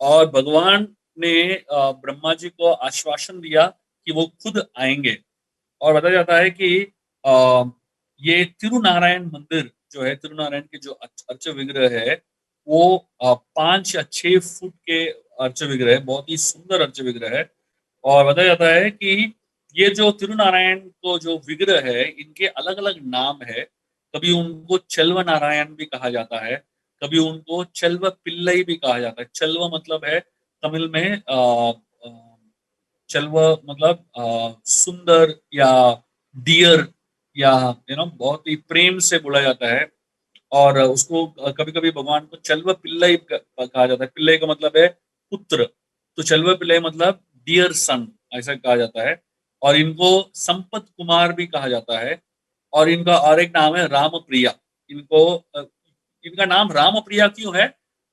और भगवान ने ब्रह्मा जी को आश्वासन दिया कि वो खुद आएंगे। और बताया जाता है कि अ, ये तिरुनारायण मंदिर जो है, तिरुनारायण के जो अर्च विग्रह है, वो 5 या 6 फुट के अर्च विग्रह है। बहुत ही सुंदर अर्च विग्रह है। और बताया जाता है कि ये जो तिरुनारायण को जो विग्रह है, इनके अलग अलग नाम है। कभी उनको चल्व नारायण भी कहा जाता है, कभी उनको चल्व पिल्लई भी कहा जाता है। चल्व मतलब है तमिल में चल्व मतलब सुंदर या डियर, या बहुत ही प्रेम से बोला जाता है। और उसको कभी कभी भगवान को चल्व पिल्लई कहा जाता है। पिल्लई का मतलब है पुत्र, तो चल्व पिल्लई मतलब डियर सन, ऐसा कहा जाता है। और इनको संपत कुमार भी कहा जाता है। और इनका और एक नाम है राम प्रिया। इनको इनका नाम राम प्रिया क्यों है?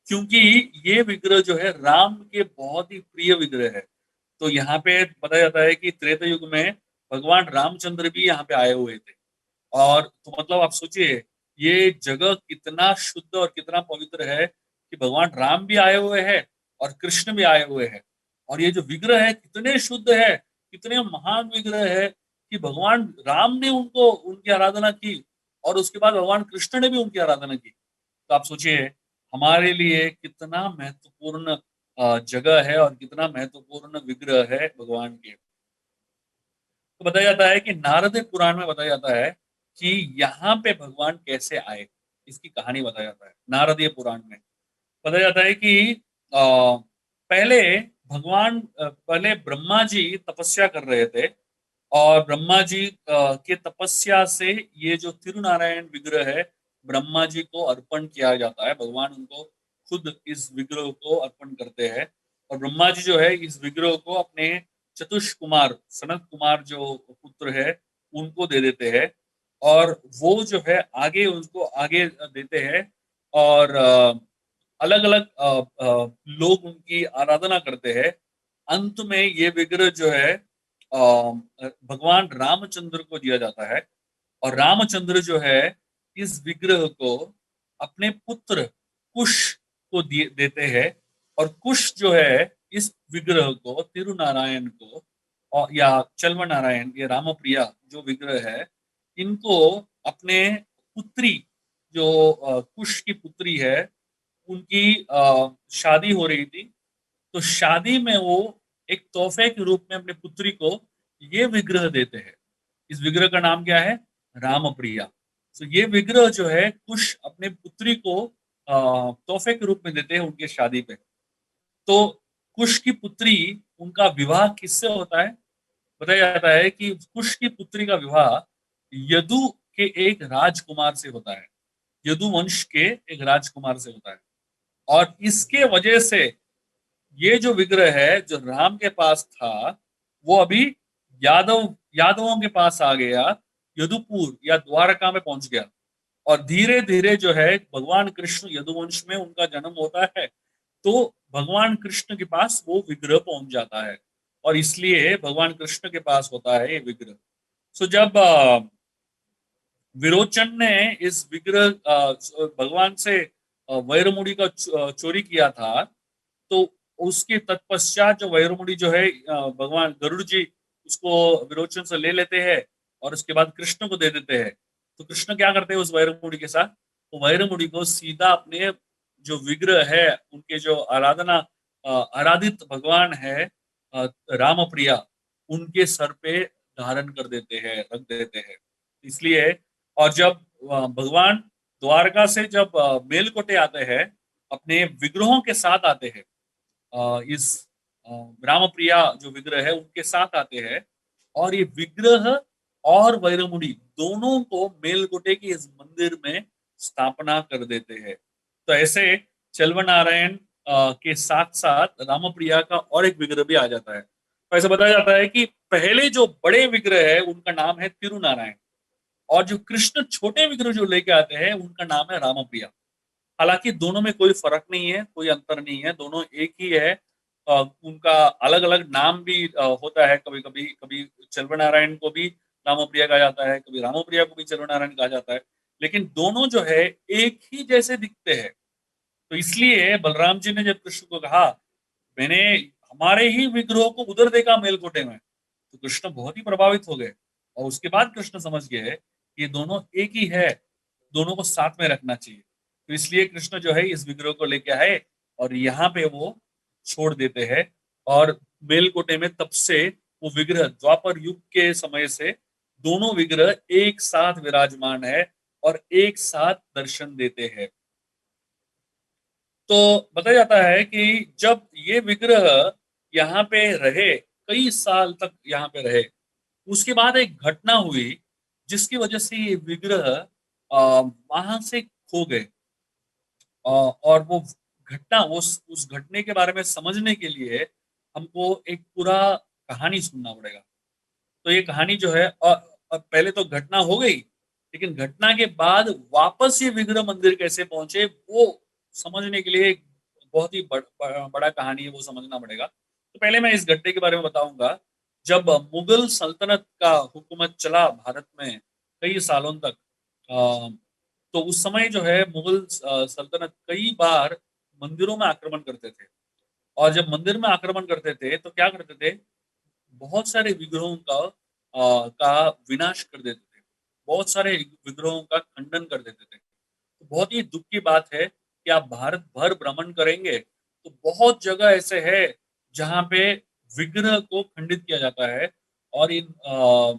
क्योंकि ये विग्रह जो है राम के बहुत ही प्रिय विग्रह है। तो यहाँ पे बताया जाता है कि त्रेता युग में भगवान रामचंद्र भी यहाँ पे आए हुए थे। और तो मतलब आप सोचिए, ये जगह कितना शुद्ध और कितना पवित्र है कि भगवान राम भी आए हुए हैं और कृष्ण भी आए हुए हैं। और ये जो विग्रह है कितने शुद्ध है, कितने महान विग्रह है कि भगवान राम ने उनको उनकी आराधना की और उसके बाद भगवान कृष्ण ने भी उनकी आराधना की। तो आप सोचिए हमारे लिए कितना महत्वपूर्ण जगह है और कितना महत्वपूर्ण विग्रह है भगवान के। तो बताया जाता है कि नारद पुराण में बताया जाता है कि यहाँ पे भगवान कैसे आए, इसकी कहानी बताया जाता है नारदीय पुराण में। बताया जाता है कि पहले पहले ब्रह्मा जी तपस्या कर रहे थे और ब्रह्मा जी के तपस्या से ये जो तिरुनारायण विग्रह है, ब्रह्मा जी को अर्पण किया जाता है। भगवान उनको खुद इस विग्रह को अर्पण करते हैं। और ब्रह्मा जी जो है इस विग्रह को अपने चतुष कुमार सनत कुमार जो पुत्र है उनको दे देते हैं। और वो जो है आगे उनको आगे देते हैं। और अलग अलग लोग उनकी आराधना करते हैं। अंत में ये विग्रह जो है भगवान रामचंद्र को दिया जाता है। और रामचंद्र जो है इस विग्रह को अपने पुत्र कुश को देते हैं। और कुश जो है इस विग्रह को तिरुनारायण को और या चल्व नारायण, ये रामप्रिया जो विग्रह है, इनको अपने पुत्री जो कुश की पुत्री है उनकी शादी हो रही थी। तो शादी में वो एक तोहफे के रूप में अपने पुत्री को ये विग्रह देते हैं। इस विग्रह का नाम क्या है? राम प्रिया। तो ये विग्रह जो है कुश अपने पुत्री को तोहफे के रूप में देते हैं उनके शादी पे। तो कुश की पुत्री, उनका विवाह किससे होता है? बताया जाता है कि कुश की पुत्री का विवाह यदु के एक राजकुमार से होता है। यदु वंश के एक राजकुमार से होता है। और इसके वजह से ये जो विग्रह है जो राम के पास था, वो अभी यादवों के पास आ गया, यदुपुर या द्वारका में पहुंच गया। और धीरे धीरे जो है भगवान कृष्ण यदुवंश में उनका जन्म होता है। तो भगवान कृष्ण के पास वो विग्रह पहुंच जाता है और इसलिए भगवान कृष्ण के पास होता है ये विग्रह। सो जब विरोचन ने इस विग्रह भगवान से वैरमुड़ी का चोरी किया था, तो उसके तत्पश्चात जो वैरमुड़ी जो है भगवान गरुड़ जी उसको विरोचन से ले लेते हैं और उसके बाद कृष्ण को दे देते हैं। तो कृष्ण क्या करते हैं उस वैरमुड़ी के साथ? तो वैरमुड़ी को सीधा अपने जो विग्रह है, उनके जो आराधित भगवान है राम प्रिया, उनके सर पे धारण कर देते हैं, रख देते हैं। इसलिए और जब भगवान द्वारका से जब मेलकोटे आते हैं, अपने विग्रहों के साथ आते हैं, इस रामप्रिया जो विग्रह है उनके साथ आते हैं। और ये विग्रह और वैरमुड़ी दोनों को मेलकोटे के इस मंदिर में स्थापना कर देते हैं। तो ऐसे चलवनारायण के साथ-साथ रामप्रिया का और एक विग्रह भी आ जाता है। तो ऐसा बताया जाता है कि पहले जो बड़े विग्रह है उनका नाम है तिरुनारायण और जो कृष्ण छोटे विग्रह जो लेके आते हैं उनका नाम है रामप्रिया। हालाँकि दोनों में कोई फ़र्क नहीं है, कोई अंतर नहीं है, दोनों एक ही है। उनका अलग-अलग नाम भी होता है कभी-कभी, कभी चलवनारायण को भी रामप्रिया कहा जाता है, कभी रामप्रिया को भी चलवनारायण कहा जाता है। लेकिन दोनों जो है एक ही जैसे दिखते हैं। तो इसलिए बलराम जी ने जब कृष्ण को कहा, मैंने हमारे ही विग्रहों को उधर देखा मेलकोटे में, तो कृष्ण बहुत ही प्रभावित हो गए और उसके बाद कृष्ण समझ गए कि ये दोनों एक ही है, दोनों को साथ में रखना चाहिए। तो इसलिए कृष्ण जो है इस विग्रह को लेके आए और यहाँ पे वो छोड़ देते हैं और मेलकोटे में तब से वो विग्रह द्वापर युग के समय से दोनों विग्रह एक साथ विराजमान है और एक साथ दर्शन देते हैं। तो बताया जाता है कि जब ये विग्रह यहाँ पे रहे, कई साल तक यहाँ पे रहे, उसके बाद एक घटना हुई, जिसकी वजह से ये विग्रह वहाँ से खो गए। और वो घटना उस घटने के बारे में समझने के लिए हमको एक पूरा कहानी सुनना पड़ेगा। तो ये कहानी जो है पहले तो घटना हो गई, लेकिन घटना के बाद वापस ये विग्रह मंदिर कैसे पहुंचे वो समझने के लिए एक बहुत ही बड़ा कहानी है, वो समझना पड़ेगा। तो पहले मैं इस घटने के बारे में बताऊंगा। जब मुगल सल्तनत का हुकूमत चला भारत में कई सालों तक, तो उस समय जो है मुगल सल्तनत कई बार मंदिरों में आक्रमण करते थे। और जब मंदिर में आक्रमण करते थे तो क्या करते थे, बहुत सारे विग्रहों का विनाश कर देते थे, बहुत सारे विग्रहों का खंडन कर देते थे। तो बहुत ही दुख की बात है कि आप भारत भर भ्रमण करेंगे तो बहुत जगह ऐसे है जहाँ पे विग्रह को खंडित किया जाता है। और इन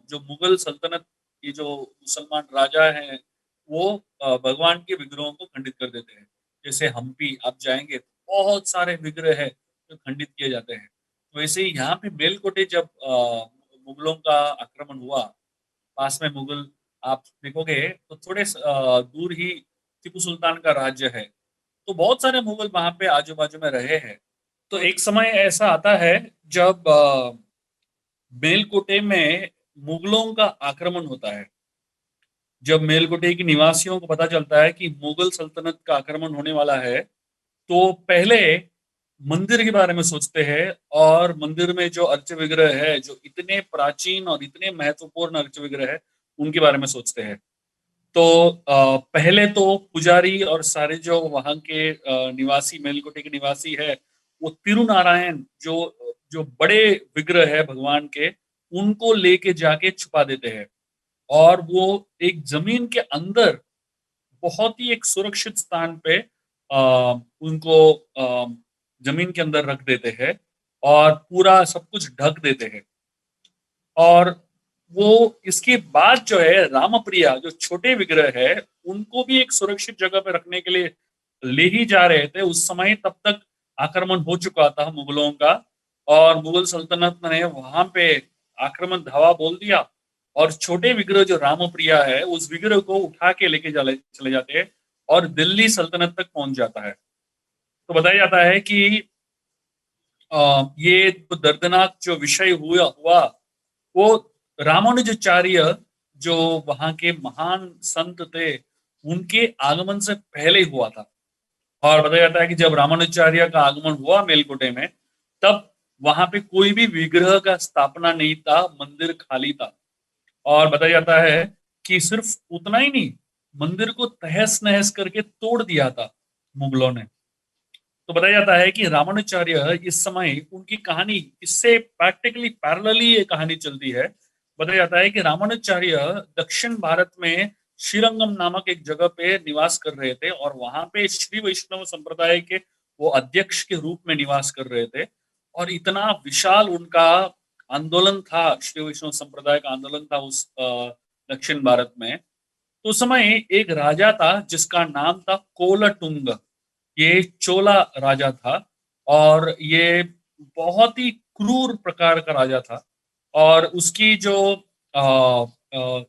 जो मुगल सल्तनत की जो मुसलमान राजा हैं वो भगवान के विग्रहों को खंडित कर देते हैं। जैसे हम्पी आप जाएंगे तो बहुत सारे विग्रह है जो खंडित किए जाते हैं। तो वैसे ही यहाँ पे मेलकोटे जब मुगलों का आक्रमण हुआ, पास में मुगल आप देखोगे तो थोड़े दूर ही टीपू सुल्तान का राज्य है। तो बहुत सारे मुगल वहां पे आजू बाजू में रहे हैं। तो एक समय ऐसा आता है जब मेलकोटे में मुगलों का आक्रमण होता है। जब मेलकोटे के निवासियों को पता चलता है कि मुगल सल्तनत का आक्रमण होने वाला है, तो पहले मंदिर के बारे में सोचते हैं और मंदिर में जो अर्च विग्रह है, जो इतने प्राचीन और इतने महत्वपूर्ण अर्च विग्रह है, उनके बारे में सोचते हैं। तो पहले तो पुजारी और सारे जो वहाँ के निवासी मेलकोटे के निवासी है, वो तिरुनारायण जो जो बड़े विग्रह है भगवान के, उनको लेके जाके छुपा देते हैं। और वो एक जमीन के अंदर बहुत ही एक सुरक्षित स्थान पे उनको जमीन के अंदर रख देते हैं और पूरा सब कुछ ढक देते हैं। और वो इसके बाद जो है रामप्रिया जो छोटे विग्रह है उनको भी एक सुरक्षित जगह पे रखने के लिए ले ही जा रहे थे। उस समय तब तक आक्रमण हो चुका था मुगलों का और मुगल सल्तनत ने वहां पे आक्रमण धावा बोल दिया और छोटे विग्रह जो रामप्रिया है उस विग्रह को उठा के लेके चले जाते हैं और दिल्ली सल्तनत तक पहुंच जाता है। तो बताया जाता है कि ये तो दर्दनाक जो विषय हुआ वो रामानुजाचार्य जो वहां के महान संत थे उनके आगमन से पहले ही हुआ था। और बताया जाता है कि जब रामानुजाचार्य का आगमन हुआ मेलकोटे में, तब वहां पे कोई भी विग्रह का स्थापना नहीं था, मंदिर खाली था। और बताया जाता है कि सिर्फ उतना ही नहीं, मंदिर को तहस नहस करके तोड़ दिया था मुगलों ने। तो बताया जाता है कि रामानुजाचार्य इस समय उनकी कहानी इससे प्रैक्टिकली पैरेलली ये कहानी चलती है। बताया जाता है कि रामानुजाचार्य दक्षिण भारत में श्रीरंगम नामक एक जगह पे निवास कर रहे थे और वहां पे श्री वैष्णव संप्रदाय के वो अध्यक्ष के रूप में निवास कर रहे थे। और इतना विशाल उनका आंदोलन था, श्री वैष्णव संप्रदाय का आंदोलन था उस दक्षिण भारत में। तो उस समय एक राजा था जिसका नाम था कोलटुंग। ये चोला राजा था और ये बहुत ही क्रूर प्रकार का राजा था। और उसकी जो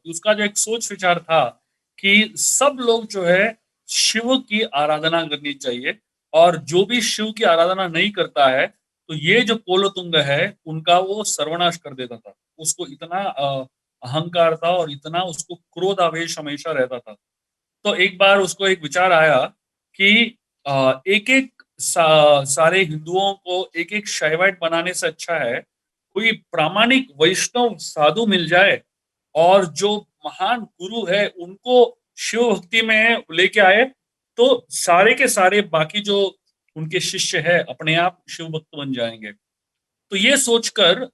उसका जो एक सोच विचार था कि सब लोग जो है शिव की आराधना करनी चाहिए, और जो भी शिव की आराधना नहीं करता है, तो ये जो कोलोतुंग है, उनका वो सर्वनाश कर देता था। उसको इतना अहंकार था और इतना उसको क्रोध आवेश हमेशा रहता था। तो एक बार उसको एक विचार आया कि एक-एक सारे हिंदुओं को एक-एक शैवाइट बनाने से अच्छा है, कोई प्रामाणिक वैष्णव साधु मिल जाए और जो महान गुरु है, उनको शिव भक्ति में लेके आए, तो सारे के सारे बाकी जो उनके शिष्य हैं, अपने आप शिव भक्त बन जाएँगे। तो ये सोचकर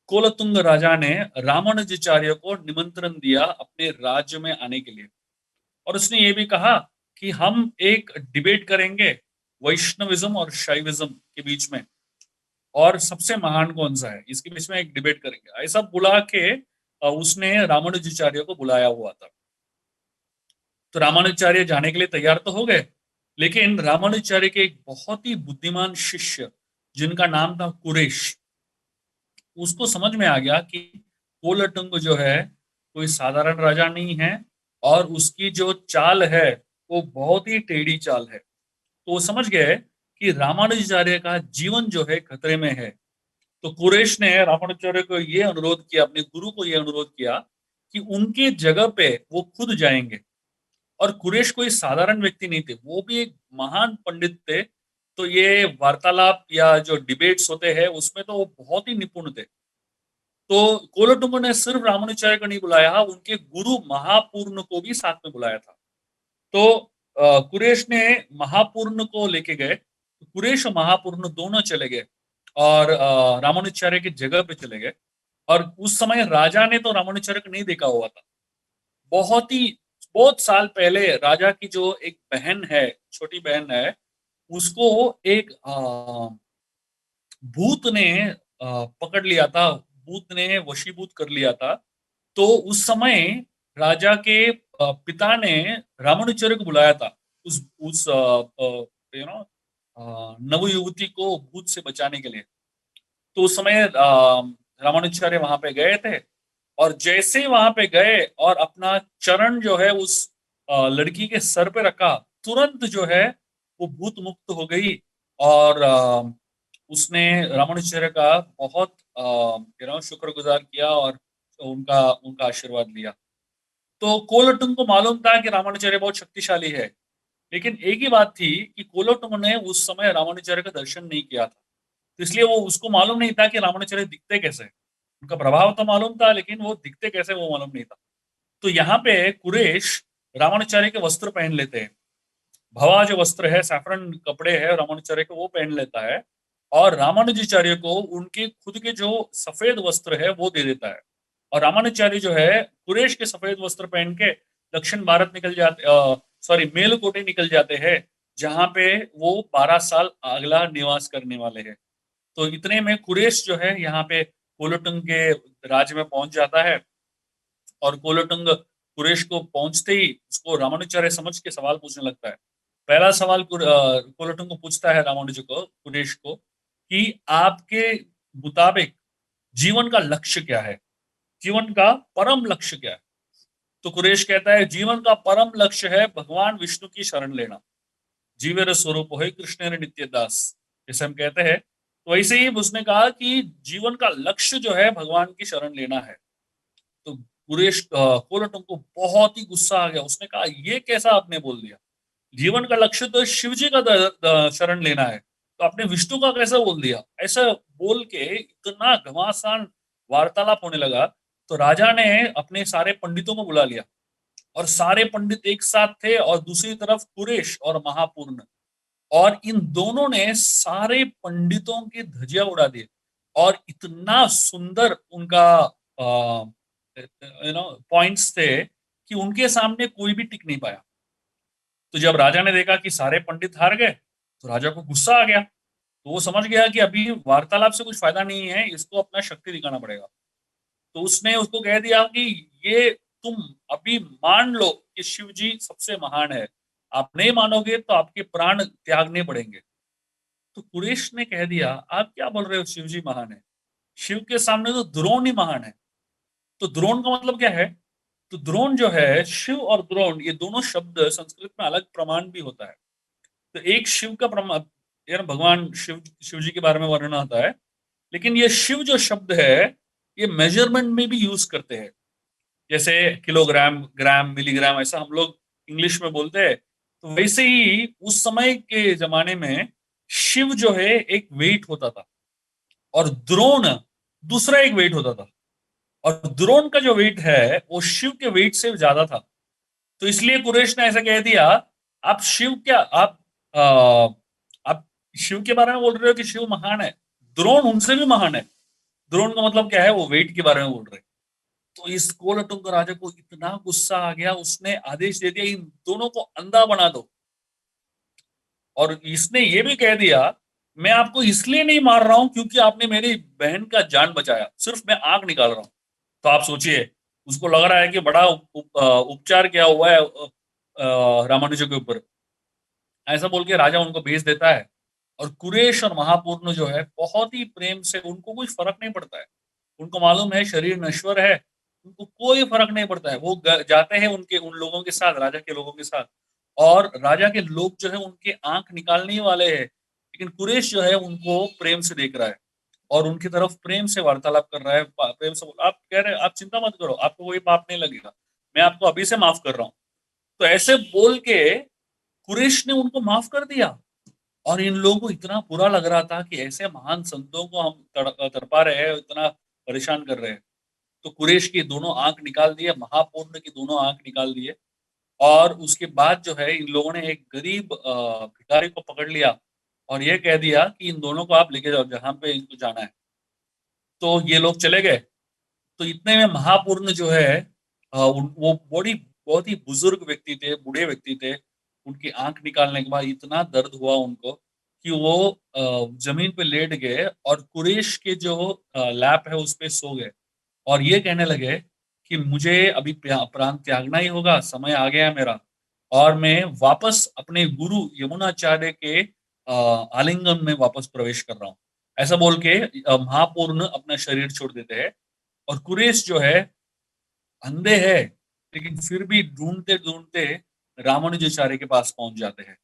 कोलतुंग राजा ने रामानुजाचार्य को निमंत्रण दिया अपने राज्य में आने के लिए। और उसने ये भी कहा कि हम एक डिबेट करेंगे वैष्णविज्म और शैविज्म के बीच में, और सबसे महान कौन-सा है, इसके बीच में एक डिबेट करेंगे। ऐसा बुला के उसने रामानुजाचार्य को बुलाया हुआ था। तो रामानुजाचार्य जाने के लिए तैयार तो हो गए, लेकिन रामानुजाचार्य के एक बहुत ही बुद्धिमान शिष्य, जिनका नाम था कुरेश, उसको समझ में आ गया कि कोलटुंग जो है, कोई साधारण राजा नहीं है, और उसकी जो चाल है, वो बहुत ही टेढ़ी चाल है। तो वो समझ गए कि रामानुजाचार्य का जीवन जो है खतरे में है। तो कुरेश ने रामानुजाचार्य को ये अनुरोध किया, अपने गुरु को ये अनुरोध किया कि उनके जगह पे वो खुद जाएँगे। और कुरेश कोई साधारण व्यक्ति नहीं थे, वो भी एक महान पंडित थे। तो ये वार्तालाप या जो डिबेट्स होते हैं, उसमें तो वो बहुत ही निपुण थे। तो कोलोटुंगो ने सिर्फ रामानुजाचार्य को नहीं बुलाया, उनके गुरु महापूर्ण को भी साथ में बुलाया था। तो कुरेश ने महापूर्ण को लेके गए। कुरेश और महापूर्ण दोनों चले गए और रामानुजाचार्य की जगह पे चले गए। और उस समय राजा ने तो रामानुजाचार्य को नहीं देखा हुआ था। बहुत ही बहुत साल पहले राजा की जो एक बहन है, छोटी बहन है, उसको एक भूत ने पकड़ लिया था, भूत ने वशीभूत कर लिया था। तो उस समय राजा के पिता ने रामानुजाचार्य को बुलाया था, उस यू नो नवयुवती को भूत से बचाने के लिए। तो उस समय रामानुजाचार्य वहां पे गए थे, और जैसे ही वहां पे गए और अपना चरण जो है उस लड़की के सर पे रखा, तुरंत जो है वो भूत मुक्त हो गई। और उसने रामानुजाचार्य का बहुत शुक्रगुजार किया और उनका उनका आशीर्वाद लिया। तो कोलोटुंग को मालूम था कि रामानुजाचार्य बहुत शक्तिशाली है, लेकिन एक ही बात थी कि कोलोटुंग ने उस समय रामानुजाचार्य का दर्शन नहीं किया था। तो इसलिए वो उसको मालूम नहीं था कि रामानुजाचार्य दिखते कैसे हैं। उनका प्रभाव तो मालूम था, लेकिन वो दिखते कैसे वो मालूम नहीं था। तो यहाँ पे कुरेश रामानुजाचार्य के वस्त्र पहन लेते हैं। भवा जो वस्त्र है, सैफरन कपड़े हैं रामानुजाचार्य को, वो पहन लेता है, और रामानुजाचार्य को उनके खुद के जो सफेद वस्त्र है वो दे देता है। और रामानुजाचार्य जो है कुरेश के सफेद वस्त्र पहन के दक्षिण भारत निकल जाते, सॉरी मेलकोटे निकल जाते हैं, जहाँ पे वो 12 साल अगला निवास करने वाले हैं। तो इतने में कुरेश जो है यहाँ पे कोलोटुंग के राज्य में पहुंच जाता है। और कोलोटुंग कुरेश को पहुंचते ही उसको रामानुजाचार्य समझ के सवाल पूछने लगता है। पहला सवाल कोलोटुंग को पूछता है रामानुज को, कुरेश को, कि आपके मुताबिक जीवन का लक्ष्य क्या है? जीवन का परम लक्ष्य क्या है? तो कुरेश कहता है, जीवन का परम लक्ष्य है भगवान विष्णु की शरण लेना। जीवेर स्वरूप है कृष्ण नित्य दास, जैसे हम कहते हैं। तो वैसे ही उसने कहा कि जीवन का लक्ष्य जो है भगवान की शरण लेना है। तो कुरेश कोलट को बहुत ही गुस्सा आ गया। उसने कहा, ये कैसा आपने बोल दिया? जीवन का लक्ष्य तो शिव जी का शरण लेना है, तो आपने विष्णु का कैसा बोल दिया? ऐसा बोल के इतना घमासान वार्तालाप होने लगा। तो राजा ने अपने सारे पंडितों को बुला लिया, और सारे पंडित एक साथ थे, और दूसरी तरफ कुरेश और महापूर्ण। और इन दोनों ने सारे पंडितों की धज्जियां उड़ा दी, और इतना सुंदर उनका पॉइंट्स थे कि उनके सामने कोई भी टिक नहीं पाया। तो जब राजा ने देखा कि सारे पंडित हार गए, तो राजा को गुस्सा आ गया। तो वो समझ गया कि अभी वार्तालाप से कुछ फायदा नहीं है, इसको अपना शक्ति दिखाना पड़ेगा। तो उसने उसको कह दिया कि ये तुम अभी मान लो कि शिव जी सबसे महान है, आप नहीं मानोगे तो आपके प्राण त्यागने पड़ेंगे। तो कुरेश ने कह दिया, आप क्या बोल रहे हो, शिव जी महान है? शिव के सामने तो द्रोण ही महान है। तो द्रोण का मतलब क्या है? द्रोण का मतलब क्या है? कि शिव जी महान है, शिव के सामने द्रोण ही महान है। तो कुरेश ने कह दिया, आप क्या बोल रहे हो, शिव जी महान है? शिव के सामने तो द्रोण ही महान है। शिव के सामने तो द्रोण ही महान है। तो कुरेश ने कह दिया, आप क्या बोल रहे हो, शिव जी महान है? शिव के सामने तो द्रोण ही महान है। तो द्रोण जो है, शिव और द्रोण ये दोनों शब्द संस्कृत में अलग प्रमाण भी होता है। तो एक शिव का प्रमाण, यार भगवान शिव जी के बारे में वर्णन आता है, लेकिन ये शिव जो शब्द है ये मेजरमेंट में भी यूज करते हैं। जैसे किलोग्राम, ग्राम, मिलीग्राम, ऐसा हम लोग इंग्लिश में बोलते हैं। तो वैसे ही उस समय के जमाने में शिव जो है एक वेट होता था, और द्रोण दूसरा एक वेट होता था। और द्रोण का जो वेट है वो शिव के वेट से ज्यादा था। तो इसलिए कुरेश ने ऐसा कह दिया, आप शिव क्या, आप शिव के बारे में बोल रहे हो कि शिव महान है, द्रोण उनसे भी महान है। द्रोण का मतलब क्या है, वो वेट के बारे में बोल रहे हैं। तो इस कोलटुंग राजा को इतना गुस्सा आ गया, उसने आदेश दे दिया इन दोनों को अंधा बना दो। और इसने ये भी कह दिया, मैं आपको इसलिए नहीं मार रहा हूं क्योंकि आपने मेरी बहन का जान बचाया, सिर्फ मैं आग निकाल रहा हूं। तो आप सोचिए, उसको लग रहा है कि बड़ा उपचार किया हुआ है रामानुजों के ऊपर। ऐसा बोल के राजा उनको भेज देता है। और कुरेश और महापूर्ण जो है बहुत ही प्रेम से, उनको कुछ फर्क नहीं पड़ता है। उनको मालूम है शरीर नश्वर है, उनको कोई फर्क नहीं पड़ता है। वो जाते हैं उनके उन लोगों के साथ, राजा के लोगों के साथ। और राजा के लोग जो है उनके आंख निकालने ही वाले हैं, लेकिन कुरेश जो है उनको प्रेम से देख रहा है और उनकी तरफ प्रेम से वार्तालाप कर रहा है। प्रेम से आप कह रहे हैं आप चिंता मत करो, आपको कोई पाप नहीं लगेगा, मैं आपको अभी से माफ कर रहा हूँ। तो ऐसे बोल के कुरेश ने उनको माफ कर दिया। और इन लोगों को इतना बुरा लग रहा था कि ऐसे महान संतों को हम तड़पा रहे हैं, इतना परेशान कर रहे हैं। तो कुरेश की दोनों आंख निकाल दिए, महापूर्ण की दोनों आंख निकाल दिए। और उसके बाद जो है इन लोगों ने एक गरीब भिखारी को पकड़ लिया और ये कह दिया कि इन दोनों को आप लेके जाओ जहां पे इनको जाना है। तो ये लोग चले गए। तो इतने में महापूर्ण जो है, वो बहुत ही बुजुर्ग व्यक्ति थे, बूढ़े व्यक्ति थे। उनकी आंख निकालने के बाद इतना दर्द हुआ उनको कि वो जमीन पे लेट गए और कुरेश के जो लैप है उस पे सो गए। और ये कहने लगे कि मुझे अभी प्राण त्यागना ही होगा, समय आ गया है मेरा, और मैं वापस अपने गुरु यमुनाचार्य के आलिंगन में वापस प्रवेश कर रहा हूँ। ऐसा बोल के महापूर्ण अपना शरीर छोड़ देते हैं। और कुरेश जो है अंधे है, लेकिन फिर भी ढूंढते ढूंढते रामानुजाचार्य के पास पहुंच जाते हैं।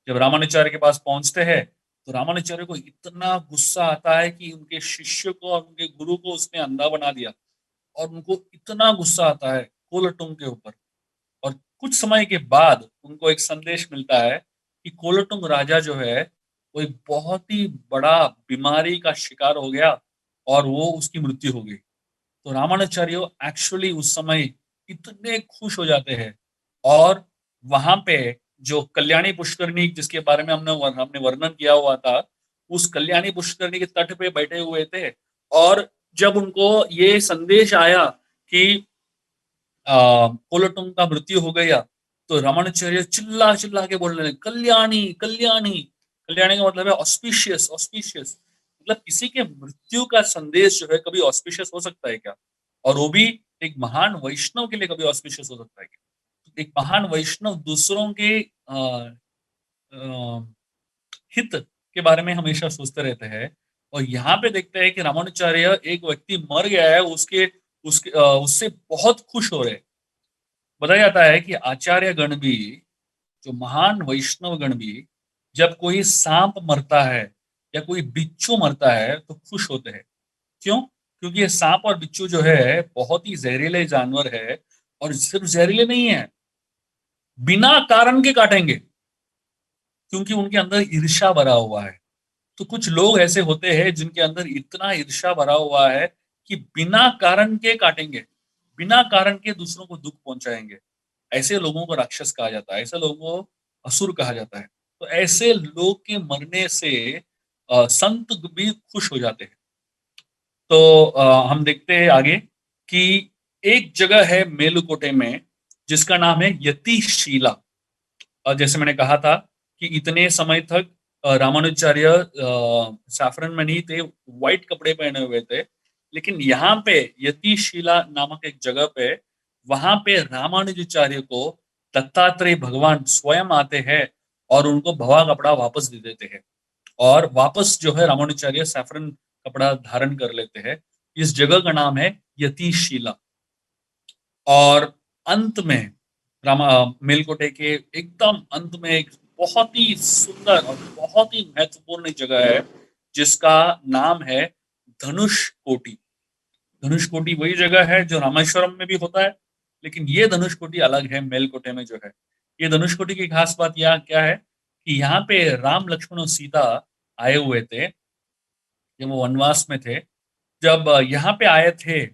जब रामानुजाचार्य के पास पहुंचते हैं तो रामानुजाचार्य को इतना गुस्सा आता है कि उनके शिष्य को और उनके गुरु को उसने अंधा बना दिया। और उनको इतना गुस्सा आता है कोलटुंग के ऊपर। और कुछ समय के बाद उनको एक संदेश मिलता है कि कोलटुंग राजा जो है वो एक बहुत ही बड़ा बीमारी का शिकार हो गया और वो उसकी मृत्यु हो गई। तो रामानुजाचार्य एक्चुअली उस समय इतने खुश हो जाते हैं। और वहां पे जो कल्याणी पुष्करणी जिसके बारे में हमने वर्णन किया हुआ था, उस कल्याणी पुष्करणी के तट पे बैठे हुए थे। और जब उनको ये संदेश आया कि कोलटुंग का मृत्यु हो गया, तो रामानुजाचार्य चिल्ला चिल्ला के बोलने लगे, कल्याणी कल्याणी। कल्याणी का मतलब है ऑस्पिशियस, ऑस्पिशियस। मतलब किसी के मृत्यु का संदेश जो है कभी ऑस्पिशियस हो सकता है क्या? और वो भी एक महान वैष्णव के लिए कभी ऑस्पिशियस हो सकता है क्या? एक महान वैष्णव दूसरों के अ, हित के बारे में हमेशा सोचते रहते हैं। और यहाँ पे देखते हैं कि रामानुजाचार्य, एक व्यक्ति मर गया है, उसके उसके उससे बहुत खुश हो रहे हैं। बताया जाता है कि आचार्य गण भी, जो महान वैष्णव गण भी, जब कोई सांप मरता है या कोई बिच्छू मरता है तो खुश होते हैं। क्यों? क्योंकि ये सांप और बिच्छू जो है बहुत ही जहरीले जानवर है। और सिर्फ जहरीले नहीं है, बिना कारण के काटेंगे, क्योंकि उनके अंदर ईर्ष्या भरा हुआ है। तो कुछ लोग ऐसे होते हैं जिनके अंदर इतना ईर्ष्या भरा हुआ है कि बिना कारण के काटेंगे, बिना कारण के दूसरों को दुख पहुंचाएंगे। ऐसे लोगों को राक्षस कहा जाता है, ऐसे लोगों को असुर कहा जाता है। तो ऐसे लोग के मरने से संत भी खुश हो जाते हैं। तो हम देखते हैं आगे कि एक जगह है मेलुकोटे में जिसका नाम है यतिशीला। जैसे मैंने कहा था कि इतने समय तक रामानुजाचार्य सैफरन में नहीं थे, व्हाइट कपड़े पहने हुए थे। लेकिन यहाँ पे यतिशीला नामक एक जगह पे, वहां पे रामानुजाचार्य को दत्तात्रेय भगवान स्वयं आते हैं और उनको भवा कपड़ा वापस दे देते हैं। और वापस जो है रामानुजाचार्य सैफरन कपड़ा धारण कर लेते हैं। इस जगह का नाम है यतिशीला। और अंत में मेलकोटे के एकदम अंत में एक बहुत ही सुंदर और बहुत ही महत्वपूर्ण जगह है, जिसका नाम है धनुषकोटी। धनुषकोटी वही जगह है जो रामेश्वरम में भी होता है, लेकिन ये धनुषकोटी अलग है मेलकोटे में जो है। ये धनुषकोटी की खास बात यहाँ क्या है कि यहाँ पे राम, लक्ष्मण और सीता आए हुए थे जब वो वनवास में थे। जब यहाँ पे आए थे,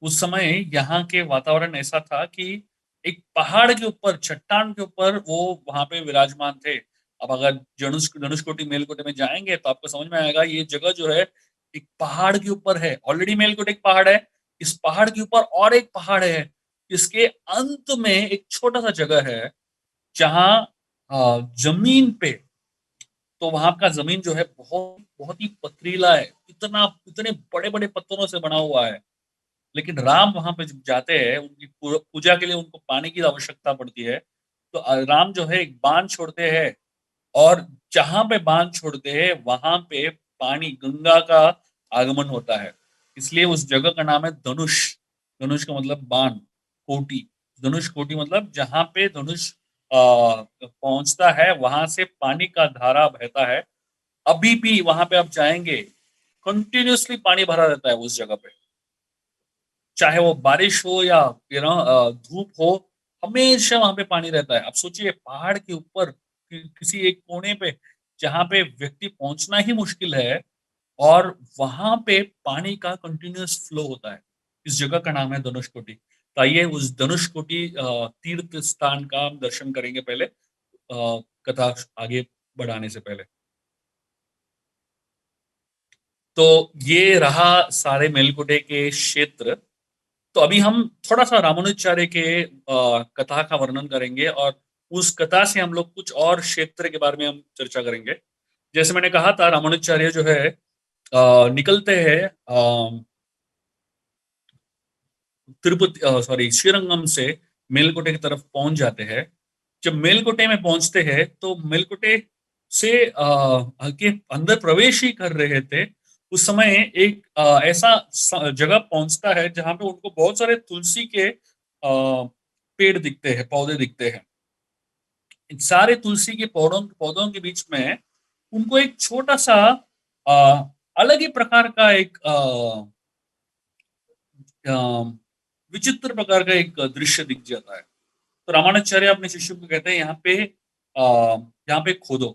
उस समय यहाँ के वातावरण ऐसा था कि एक पहाड़ के ऊपर, चट्टान के ऊपर वो वहां पे विराजमान थे। अब अगर धनुषकोटी मेलकोटे में जाएंगे तो आपको समझ में आएगा ये जगह जो है एक पहाड़ के ऊपर है। ऑलरेडी मेलकोटे एक पहाड़ है, इस पहाड़ के ऊपर और एक पहाड़ है। इसके अंत में एक छोटा सा जगह है जहाँ जमीन पे, तो वहां का जमीन जो है बहुत बहुत ही पथरीला है, इतना इतने बड़े बड़े पत्थरों से बना हुआ है। लेकिन राम वहां पे जब जाते हैं, उनकी पूजा के लिए उनको पानी की आवश्यकता पड़ती है, तो राम जो है एक बांध छोड़ते हैं, और जहां पे बांध छोड़ते हैं वहां पे पानी, गंगा का आगमन होता है। इसलिए उस जगह का नाम है धनुष। धनुष का मतलब बाण, कोटि। धनुष कोटि मतलब जहां पे धनुष पहुंचता है वहां से पानी का धारा बहता है। अभी भी वहां पे आप जाएंगे, कंटिन्यूअसली पानी भरा रहता है उस जगह पे, चाहे वो बारिश हो या धूप हो, हमेशा वहां पे पानी रहता है। अब सोचिए पहाड़ के ऊपर किसी एक कोने पे जहां पे व्यक्ति पहुंचना ही मुश्किल है, और वहां पे पानी का कंटिन्यूअस फ्लो होता है। इस जगह का नाम है धनुषकोटी। तो आइए उस धनुषकोटी तीर्थ स्थान का हम दर्शन करेंगे पहले, कथा आगे बढ़ाने से पहले। तो ये रहा सारे मेलकुटे के क्षेत्र। तो अभी हम थोड़ा सा रामानुजाचार्य के कथा का वर्णन करेंगे, और उस कथा से हम लोग कुछ और क्षेत्र के बारे में हम चर्चा करेंगे। जैसे मैंने कहा था, रामानुजाचार्य जो है निकलते हैं तिरुपति, सॉरी, श्रीरंगम से मेलकोटे की तरफ पहुंच जाते हैं। जब मेलकोटे में पहुंचते हैं तो मेलकोटे से के अंदर प्रवेश ही कर रहे थे, उस समय एक ऐसा जगह पहुंचता है जहां पे उनको बहुत सारे तुलसी के पेड़ दिखते हैं, पौधे दिखते हैं। इन सारे तुलसी के पौधों पौधों के बीच में उनको एक छोटा सा अ, अलग ही प्रकार का एक अ, विचित्र प्रकार का एक दृश्य दिख जाता है। तो रामानुजाचार्य अपने शिष्य को कहते हैं यहाँ पे खोदो।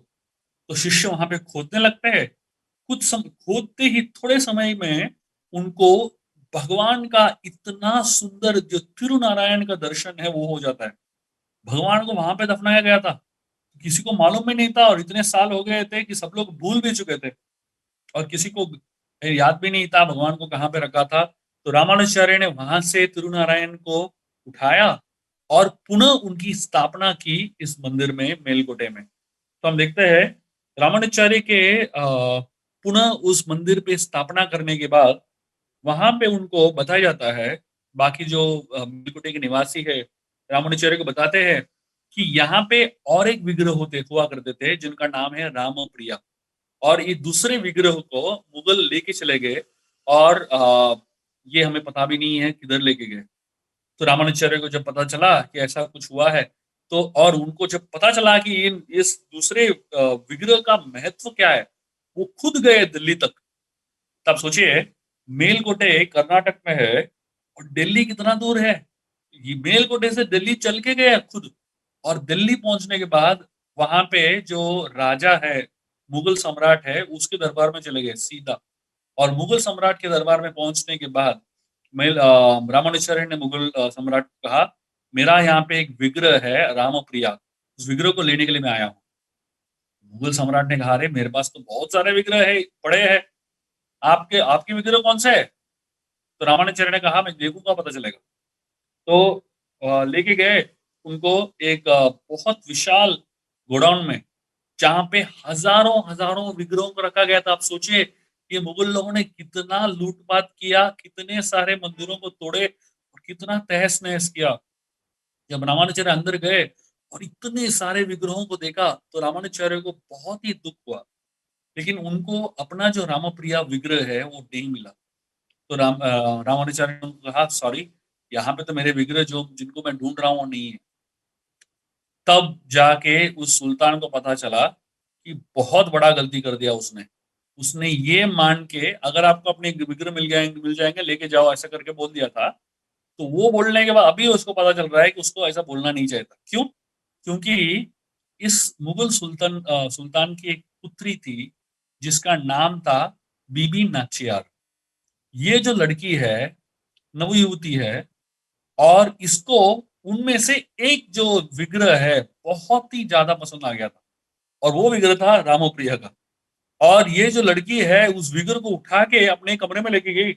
तो शिष्य वहां पे खोदने लगते हैं। खोदते ही थोड़े समय में उनको भगवान का इतना सुंदर जो तिरुनारायण का दर्शन है वो हो जाता है। भगवान को वहां पे दफनाया गया था, किसी को मालूम भी नहीं था, और इतने साल हो गए थे कि सब लोग भूल भी चुके थे, और किसी को याद भी नहीं था भगवान को कहाँ पे रखा था। तो रामानुजाचार्य ने वहां से तिरुनारायण को उठाया और पुनः उनकी स्थापना की इस मंदिर में, मेलकोटे में। तो हम देखते हैं रामानुजाचार्य के पुनः उस मंदिर पे स्थापना करने के बाद वहां पे उनको बताया जाता है, बाकी जो मेलकोटे के निवासी है रामानुजाचार्य को बताते हैं कि यहाँ पे और एक विग्रह होते हुआ करते थे जिनका नाम है राम प्रिया। और ये दूसरे विग्रह को मुगल लेके चले गए, और ये हमें पता भी नहीं है किधर लेके गए। तो रामानुजाचार्य को जब पता चला कि ऐसा कुछ हुआ है, तो और उनको जब पता चला कि इन इस दूसरे विग्रह का महत्व क्या है, वो खुद गए दिल्ली तक। तब सोचिए, मेलकोटे कर्नाटक में है, और दिल्ली कितना दूर है। ये मेलकोटे से दिल्ली चल के गए खुद, और दिल्ली पहुंचने के बाद वहां पे जो राजा है, मुगल सम्राट है, उसके दरबार में चले गए सीधा। और मुगल सम्राट के दरबार में पहुंचने के बाद रामानुजाचार्य ने मुगल सम्राट को कहा, मेरा यहाँ पे एक विग्रह है रामप्रिया, उस विग्रह को लेने के लिए मैं आया हूँ। मुगल सम्राट ने कहा, अरे मेरे पास तो बहुत सारे विग्रह है पड़े हैं, आपके आपके विग्रह कौन से है? तो रामानुजाचार्य ने कहा, मैं देखूंगा, पता चलेगा। तो लेके गए उनको एक बहुत विशाल गोडाउन में, जहां पे हजारों हजारों विग्रहों को रखा गया था। आप सोचिए, ये मुगल लोगों ने कितना लूटपाट किया, कितने सारे मंदिरों को तोड़े, और कितना तहस नहस किया। जब रामानुजाचार्य अंदर गए और इतने सारे विग्रहों को देखा, तो रामानुजाचार्य को बहुत ही दुख हुआ। लेकिन उनको अपना जो रामप्रिया विग्रह है वो नहीं मिला। तो रामानुजाचार्य ने उनको कहा, सॉरी, यहाँ पे तो मेरे विग्रह जो जिनको मैं ढूँढ रहा हूँ वो नहीं है। तब जाके उस सुल्तान को पता चला कि बहुत बड़ा गलती कर दिया उसने। उसने ये मान के अगर आपको अपने विग्रह मिल जाएँगे लेके जाओ ऐसा करके बोल दिया था। तो वो बोलने के बाद अभी उसको पता चल रहा है कि उसको ऐसा बोलना नहीं चाहिए था। क्यों? क्योंकि इस मुगल सुल्तान की एक पुत्री थी जिसका नाम था बीबी नाचियार। ये जो लड़की है, नवयुवती है और इसको उनमें से एक जो विग्रह है, बहुत ही ज़्यादा पसंद आ गया था और वो विग्रह था रामोप्रिया का। और ये जो लड़की है, उस विग्रह को उठा के अपने कमरे में लेके गई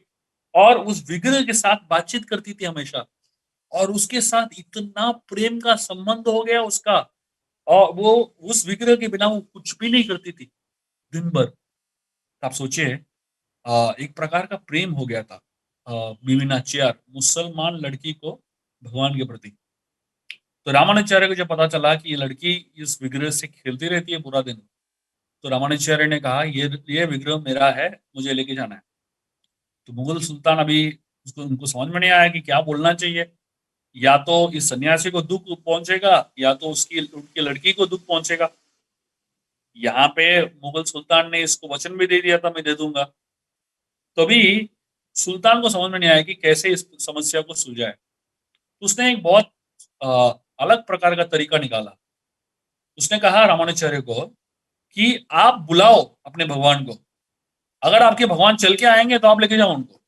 और उस विग्रह के साथ बातचीत करती थी हमेशा और उसके साथ इतना प्रेम का संबंध हो गया उसका और वो उस विग्रह के बिना वो कुछ भी नहीं करती थी, दिन भर। आप सोचिए एक प्रकार का प्रेम हो गया था बीवी नाचियार मुसलमान लड़की को भगवान के प्रति। तो रामानुजाचार्य को जब पता चला कि ये लड़की इस विग्रह से खेलती रहती है पूरा दिन, तो रामानुजाचार्य ने कहा ये विग्रह मेरा है, मुझे लेके जाना है। तो मुगल सुल्तान अभी उसको उनको समझ में नहीं आया कि क्या बोलना चाहिए। या तो इस सन्यासी को दुःख पहुँचेगा या तो उसकी उनकी लड़की को दुःख पहुँचेगा। यहाँ पे मुगल सुल्तान ने इसको वचन भी दे दिया था मैं दे दूँगा। तभी सुल्तान को समझ में नहीं आया कि कैसे इस समस्या को सुलझाएँ। उसने एक बहुत अलग प्रकार का तरीका निकाला। उसने कहा रामानुजाचार्य को कि आप बुलाओ अपने भगवान को। अगर आपके भगवान चल के आएँगे तो आप लेके जाओ उनको।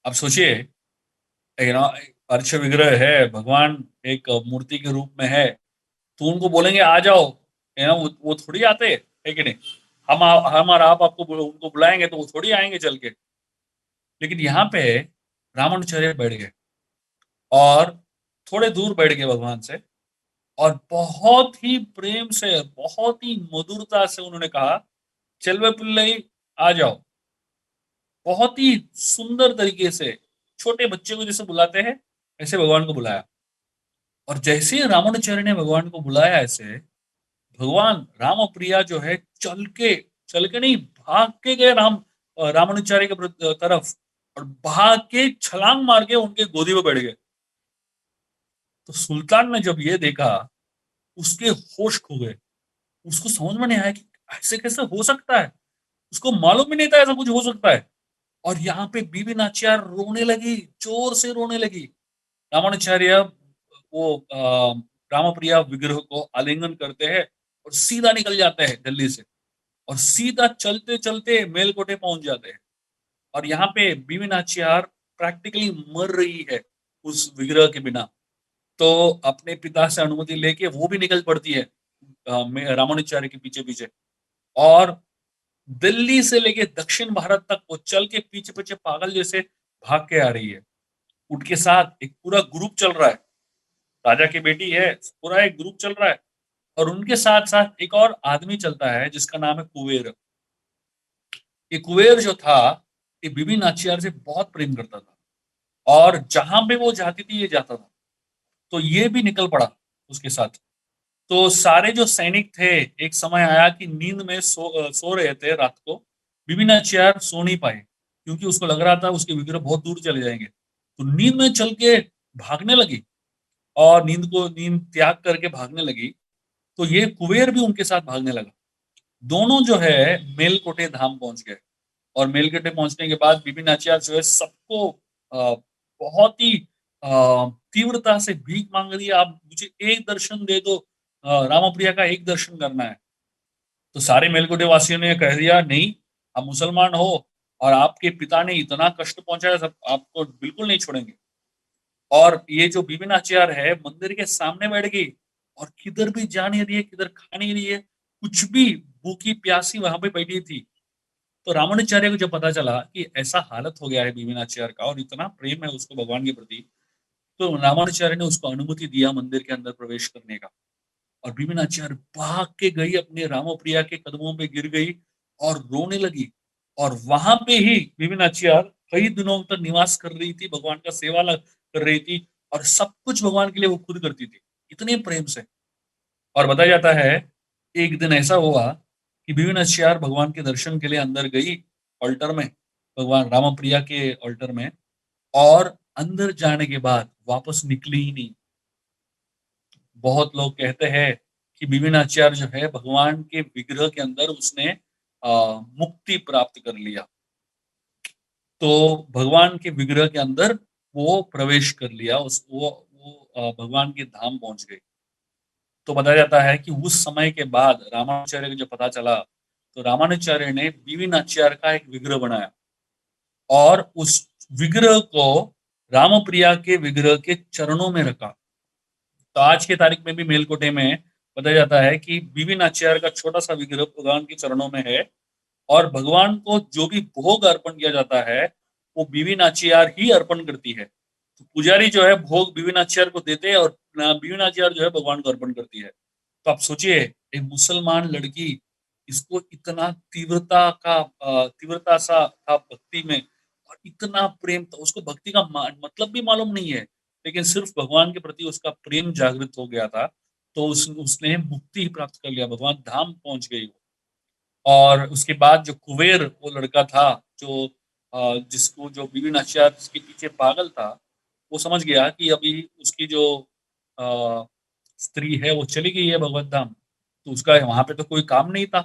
अब सोचिए यू नो अर्श विग्रह है, भगवान एक मूर्ति के रूप में है, तो उनको बोलेंगे आ जाओ, यू नो वो थोड़ी आते, है कि नहीं? हम और आप आपको उनको बुलाएँगे तो वो थोड़ी आएँगे चल के। लेकिन यहाँ पे रामानुजाचार्य बैठ गए और थोड़े दूर बैठ गए भगवान से और बहुत ही प्रेम से, बहुत ही मधुरता से उन्होंने कहा, "चलवे पिल्लई आ जाओ।" बहुत ही सुंदर तरीके से, छोटे बच्चे को जैसे बुलाते हैं, ऐसे भगवान को बुलाया। और जैसे ही रामानुजाचार्य ने भगवान को बुलाया ऐसे, भगवान रामप्रिया जो है चल के नहीं, भाग के गए रामानुजाचार्य के तरफ और भाग के छलांग मार के उनके गोदी में बैठ गए। तो सुल्तान ने जब ये देखा, उसके होश खो गए। उसको समझ में नहीं आया कि ऐसे कैसे हो सकता है? उसको मालूम ही नहीं था ऐसा कुछ हो सकता है। और यहाँ पे बीबी नाचियार रोने लगी, जोर से रोने लगी। रामानुजाचार्य वो रामप्रिया विग्रह को आलिंगन करते हैं और सीधा निकल जाते हैं दिल्ली से और सीधा चलते-चलते मेलकोटे पहुँच जाते हैं। और यहाँ पे बीबी नाचियार प्रैक्टिकली मर रही है उस विग्रह के बिना। तो अपने पिता से अनुमति लेके वो भी निकल पड़ती है रामानुजाचार्य के पीछे-पीछे और दिल्ली से लेके दक्षिण भारत तक वो चल के पीछे-पीछे पागल जैसे भाग के आ रही है। उनके साथ एक पूरा ग्रुप चल रहा है। राजा की बेटी है, पूरा एक ग्रुप चल रहा है और उनके साथ-साथ एक और आदमी चलता है जिसका नाम है कुबेर। ये कुबेर जो था, ये बीबी नाचियार से बहुत प्रेम करता था और जहाँ पे वो जाती थी, ये जाता था। तो ये भी निकल पड़ा उसके साथ। तो सारे जो सैनिक थे, एक समय आया कि नींद में सो रहे थे रात को। बीबी नाचियार सो नहीं पाए, क्योंकि उसको लग रहा था उसके विग्रह बहुत दूर चले जाएँगे। तो नींद में चल के भागने लगी और नींद त्याग करके भागने लगी, तो ये कुबेर भी उनके साथ भागने लगा। दोनों जो है मेलकोटे धाम पहुँच गए और मेलकोटे पहुँचने के बाद बीबी नाचियार जो है सबको बहुत ही अ, तीव्रता से भीख माँग रही है, "आप मुझे एक दर्शन दे दो रामप्रिया का एक दर्शन करना है।" तो सारे मेलकोटे वासियों ने कह दिया, "नहीं, आप मुसलमान हो और आपके पिता ने इतना कष्ट पहुँचाया सब आपको बिल्कुल नहीं छोड़ेंगे।" और ये जो बीबी नाचियार है मंदिर के सामने बैठ गई और किधर भी जा नहीं रही है, किधर खा नहीं रही है, कुछ भी भूखी प्यासी वहां पे बैठी थी। तो रामानुजाचार्य को जब पता चला कि ऐसा हालत हो गया है बीबी नाचियार का और इतना प्रेम है उसको भगवान के प्रति, तो रामानुजाचार्य ने उसको अनुमति दिया मंदिर के अंदर प्रवेश करने का। और बीबी नाचियार भाग के गई अपने रामप्रिया के कदमों पे गिर गई और रोने लगी। और वहां पे ही बीबी नाचियार कई दिनों तक निवास कर रही थी, भगवान का कर रही थी और सब कुछ भगवान के लिए वो खुद करती थी, इतने प्रेम से। और बताया जाता है, एक दिन ऐसा हुआ कि बीवी नचियार भगवान के दर्शन के लिए अंदर गई ऑल्टर में, भगवान रामप्रिया के ऑल्टर में और अंदर जाने के बाद वापस निकली ही नहीं। बहुत लोग कहते हैं कि विभिन्नाचार्य जो है भगवान के विग्रह के अंदर उसने मुक्ति प्राप्त कर लिया। तो भगवान के विग्रह के अंदर वो प्रवेश कर लिया, उस वो भगवान के धाम पहुंच गई। तो बताया जाता है कि उस समय के बाद रामानुजाचार्य को जब पता चला, तो रामानुजाचार्य ने विभिन्नाचार्य का एक विग्रह बनाया और उस विग्रह को रामप्रिया के विग्रह के चरणों में रखा। तो आज के तारीख में भी मेलकोटे में बताया जाता है कि विभिन्नाचार्य का छोटा सा विग्रह भगवान के चरणों में है और भगवान को जो भी भोग अर्पण किया जाता है वो बीवी नाचियार ही अर्पण करती है। तो पुजारी जो है भोग बीवी नाचियार को देते हैं और बीवी नाचियार जो है भगवान को अर्पण करती है। तो आप सोचिए, एक मुसलमान लड़की इसको इतना तीव्रता सा था भक्ति में और इतना प्रेम था, उसको भक्ति का मतलब भी मालूम नहीं है, लेकिन सिर्फ भगवान के प्रति उसका प्रेम जागृत हो गया था। तो उसने मुक्ति ही प्राप्त कर लिया, भगवान धाम पहुंच गई वो। और उसके बाद जो कुबेर वो लड़का था, जो जिसको जो बीबी नाचियार जिसके पीछे पागल था, वो समझ गया कि अभी उसकी जो अ, स्त्री है वो चली गई है भगवत धाम, तो उसका वहां पे तो कोई काम नहीं था।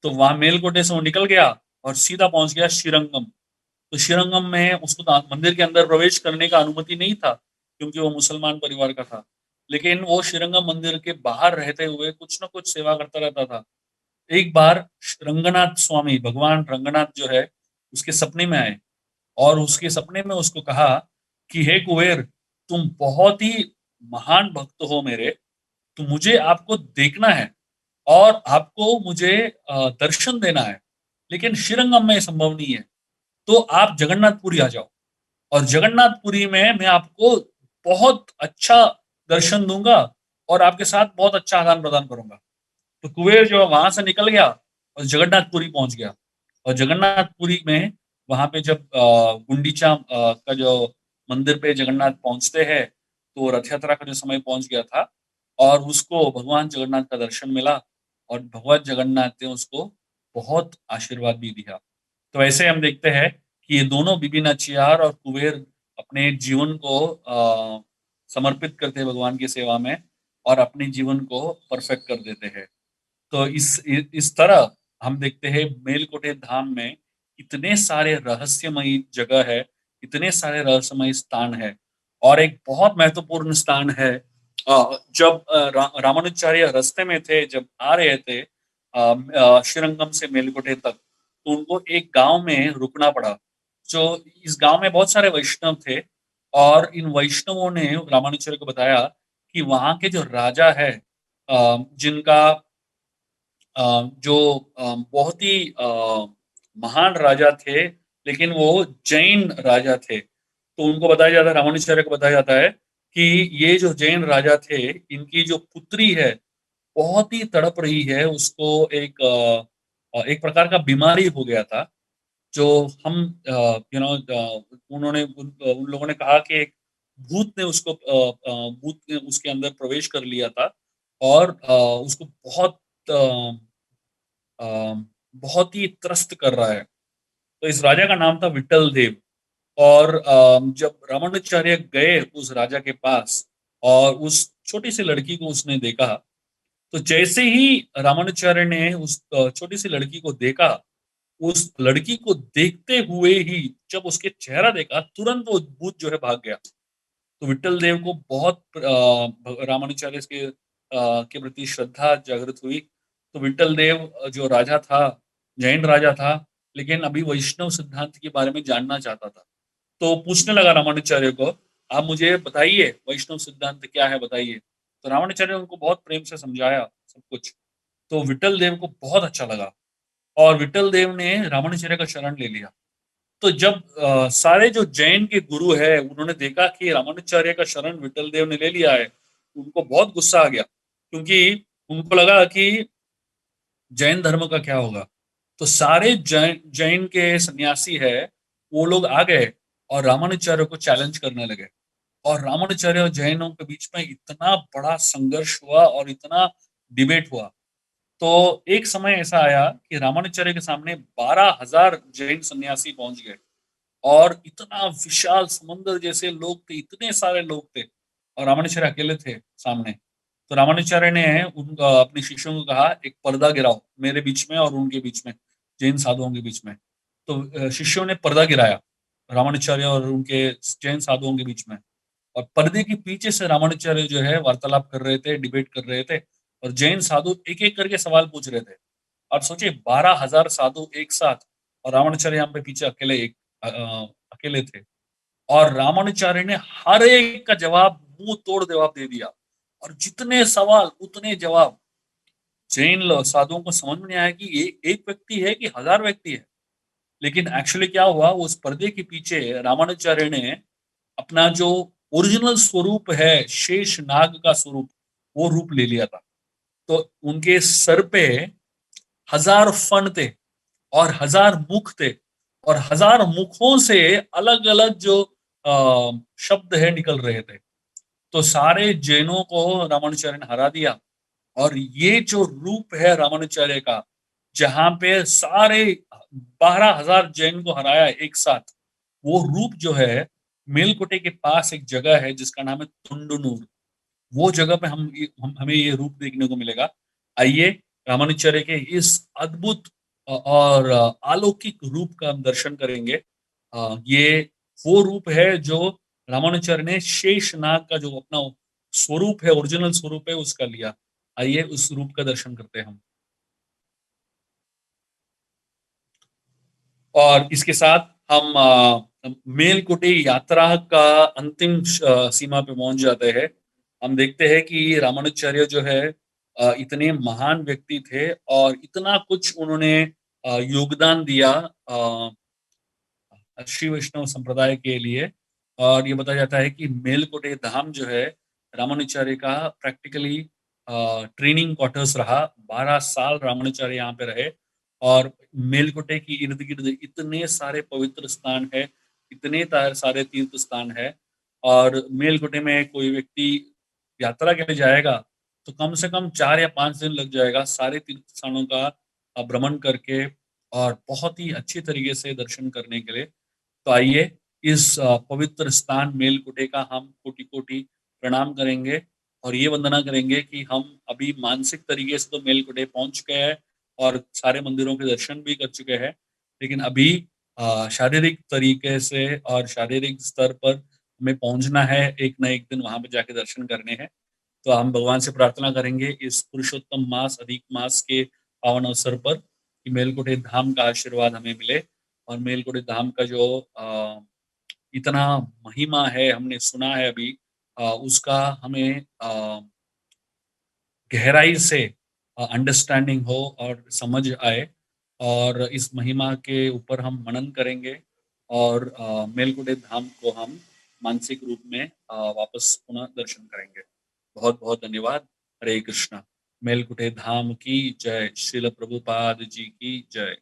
तो वहां मेलकोटे से वो निकल गया और सीधा पहुंच गया श्रीरंगम। तो श्रीरंगम में उसको तो मंदिर के अंदर प्रवेश करने का अनुमति नहीं था, क्योंकि वो मुसलमान परिवार का था। लेकिन वो श्रीरंगम मंदिर के बाहर रहते हुए कुछ ना कुछ सेवा करता रहता था। एक बार रंगनाथ स्वामी, भगवान रंगनाथ जो है, उसके सपने में आए और उसके सपने में उसको कहा कि हे कुबेर, तुम बहुत ही महान भक्त हो मेरे, तो मुझे आपको देखना है और आपको मुझे दर्शन देना है, लेकिन श्रीरंगम में संभव नहीं है। तो आप जगन्नाथपुरी आ जाओ और जगन्नाथपुरी में मैं आपको बहुत अच्छा दर्शन दूंगा और आपके साथ बहुत अच्छा आदान प्रदान करूंगा। तो कुबेर जो वहां से निकल गया और जगन्नाथपुरी पहुंच गया। और जगन्नाथपुरी में वहां पे जब गुंडीचा का जो मंदिर पे जगन्नाथ पहुंचते हैं, तो रथ यात्रा का जो समय पहुंच गया था और उसको भगवान जगन्नाथ का दर्शन मिला और भगवान जगन्नाथ ने उसको बहुत आशीर्वाद भी दिया। तो ऐसे हम देखते हैं कि ये दोनों बीबी नाचियार और कुबेर अपने जीवन को समर्पित करते हैं भगवान की सेवा में और अपने जीवन को परफेक्ट कर देते हैं। तो इस तरह हम देखते हैं मेलकोटे धाम में इतने सारे रहस्यमयी जगह है, इतने सारे रहस्यमयी स्थान है। और एक बहुत महत्वपूर्ण स्थान है, जब रामानुजाचार्य रास्ते में थे, जब आ रहे थे श्रीरंगम से मेलकोटे तक, तो उनको एक गांव में रुकना पड़ा। जो इस गांव में बहुत सारे वैष्णव थे और इन वैष्णवों ने रामानुजाचार्य को बताया कि वहां के जो राजा है, जिनका जो बहुत ही महान राजा थे, लेकिन वो जैन राजा थे। तो उनको बताया जाता है, रामानुजाचार्य को बताया जाता है कि ये जो जैन राजा थे, इनकी जो पुत्री है बहुत ही तड़प रही है, उसको एक प्रकार का बीमारी हो गया था। जो हम उन्होंने उन लोगों ने कहा कि एक भूत ने भूत ने उसके अंदर प्रवेश कर लिया था और उसको अ, बहुत ही त्रस्त कर रहा है। तो इस राजा का नाम था विठल देव। और जब रामानुजाचार्य गए उस राजा के पास और उस छोटी सी लड़की को उसने देखा, तो जैसे ही रामानुजाचार्य ने उस छोटी सी लड़की को देखा, उस लड़की को देखते हुए ही जब उसके चेहरा देखा, तुरंत वो भूत जो है भाग गया। तो विठल देव को बहुत रामानुजाचार्य के प्रति श्रद्धा जागृत हुई। तो विठल देव जो राजा था, जैन राजा था, लेकिन अभी वैष्णव सिद्धांत के बारे में जानना चाहता था। तो पूछने लगा रामानुजाचार्य को, आप मुझे बताइए वैष्णव सिद्धांत क्या है, बताइए। तो रामानुजाचार्य ने उनको बहुत प्रेम से समझाया सब कुछ। तो विठल देव को बहुत अच्छा लगा और विठल देव ने रामानुजाचार्य का शरण ले लिया। तो जब सारे जो जैन के गुरु है उन्होंने देखा कि रामानुजाचार्य का शरण विठल देव ने ले लिया है, उनको बहुत गुस्सा आ गया, क्योंकि उनको लगा कि जैन धर्म का क्या होगा। तो सारे जैन जैन के सन्यासी है, वो लोग आ गए और रामानुजाचार्य को चैलेंज करने लगे। और रामानुजाचार्य और जैनों के बीच में इतना बड़ा संघर्ष हुआ और इतना डिबेट हुआ। तो एक समय ऐसा आया कि रामानुजाचार्य के सामने 12,000 जैन सन्यासी पहुंच गए और इतना विशाल समंदर जैसे लोग थे, इतने सारे लोग थे और रामानुचार्य अकेले थे सामने। तो रामानुचार्य ने अपने शिष्यों को कहा, एक पर्दा गिराओ मेरे बीच में और उनके बीच में, जैन साधुओं के बीच में। तो शिष्यों ने पर्दा गिराया रामानुचार्य और उनके जैन साधुओं के बीच में, और पर्दे के पीछे से रामानुचार्य जो है वार्तालाप कर रहे थे, डिबेट कर रहे थे, और जैन साधु एक-एक करके सवाल पूछ रहे थे। आप सोचिए 12,000 साधु एक साथ, और रामानुचार्य यहाँ पे पीछे अकेले थे। और रामानुचार्य ने हर एक का जवाब मुंह तोड़ जवाब दे दिया, और जितने सवाल उतने जवाब। साधुओं को समझ में नहीं आया कि ये एक व्यक्ति है कि हजार व्यक्ति है। लेकिन एक्चुअली क्या हुआ, उस पर्दे के पीछे रामानुचार्य ने अपना जो ओरिजिनल स्वरूप है, शेष नाग का स्वरूप, वो रूप ले लिया था। तो उनके सर पे हजार फण थे और हजार मुख थे, और हजार मुखों से अलग अलग जो शब्द है निकल रहे थे। तो सारे जैनों को रामानुचार्य ने हरा दिया। और ये जो रूप है रामानुचार्य का, जहां पे सारे 12,000 जैन को हराया एक साथ, वो रूप जो है, मेलकोटे के पास एक जगह है जिसका नाम है तुंडुनूर। वो जगह पे हमें ये रूप देखने को मिलेगा। आइए रामानुचार्य के इस अद्भुत और अलौकिक रूप का हम दर्शन करेंगे। ये वो रूप है जो रामानुचार्य ने शेषनाग का जो अपना स्वरूप है, ओरिजिनल स्वरूप है, उसका लिया। आइए उस रूप का दर्शन करते हैं हम। और इसके साथ हम मेलकुटी यात्रा का अंतिम सीमा पे पहुंच जाते हैं। हम देखते हैं कि रामानुचार्य जो है इतने महान व्यक्ति थे और इतना कुछ उन्होंने योगदान दिया श्री वैष्णव संप्रदाय के लिए। और ये बताया जाता है कि मेलकोटे धाम जो है रामानुचार्य का प्रैक्टिकली ट्रेनिंग क्वार्टर्स रहा। 12 साल रामानुचार्य यहाँ पे रहे, और मेलकोटे की इर्द गिर्द इतने सारे पवित्र स्थान है, इतने सारे तीर्थ स्थान है। और मेलकोटे में कोई व्यक्ति यात्रा के लिए जाएगा तो कम से कम 4 या 5 दिन लग जाएगा सारे तीर्थ स्थानों का भ्रमण करके, और बहुत ही अच्छी तरीके से दर्शन करने के लिए। तो आइए इस पवित्र स्थान मेलकुटे का हम कोटि-कोटि प्रणाम करेंगे, और ये वंदना करेंगे कि हम अभी मानसिक तरीके से तो मेलकुटे पहुँच गए हैं और सारे मंदिरों के दर्शन भी कर चुके हैं। लेकिन अभी शारीरिक तरीके से और शारीरिक स्तर पर हमें पहुँचना है, एक ना एक दिन वहाँ पे जाके दर्शन करने हैं। तो हम भगवान से प्रार्थना करेंगे इस पुरुषोत्तम मास, अधिक मास के पावन अवसर पर, कि मेलकुटे धाम का आशीर्वाद हमें मिले, और मेलकुटी धाम का जो इतना महिमा है, हमने सुना है अभी, उसका हमें गहराई से अंडरस्टैंडिंग हो और समझ आए, और इस महिमा के ऊपर हम मनन करेंगे, और मेलकुटी धाम को हम मानसिक रूप में वापस पुनः दर्शन करेंगे। बहुत बहुत धन्यवाद। हरे कृष्णा। मेलकुटी धाम की जय। श्रील प्रभुपाद जी की जय।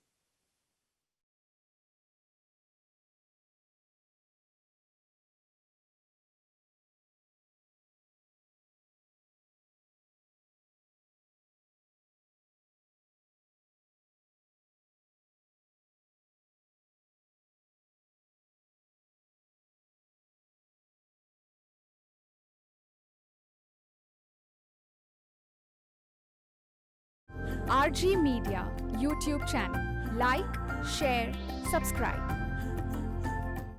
RG Media YouTube channel. Like, share, subscribe.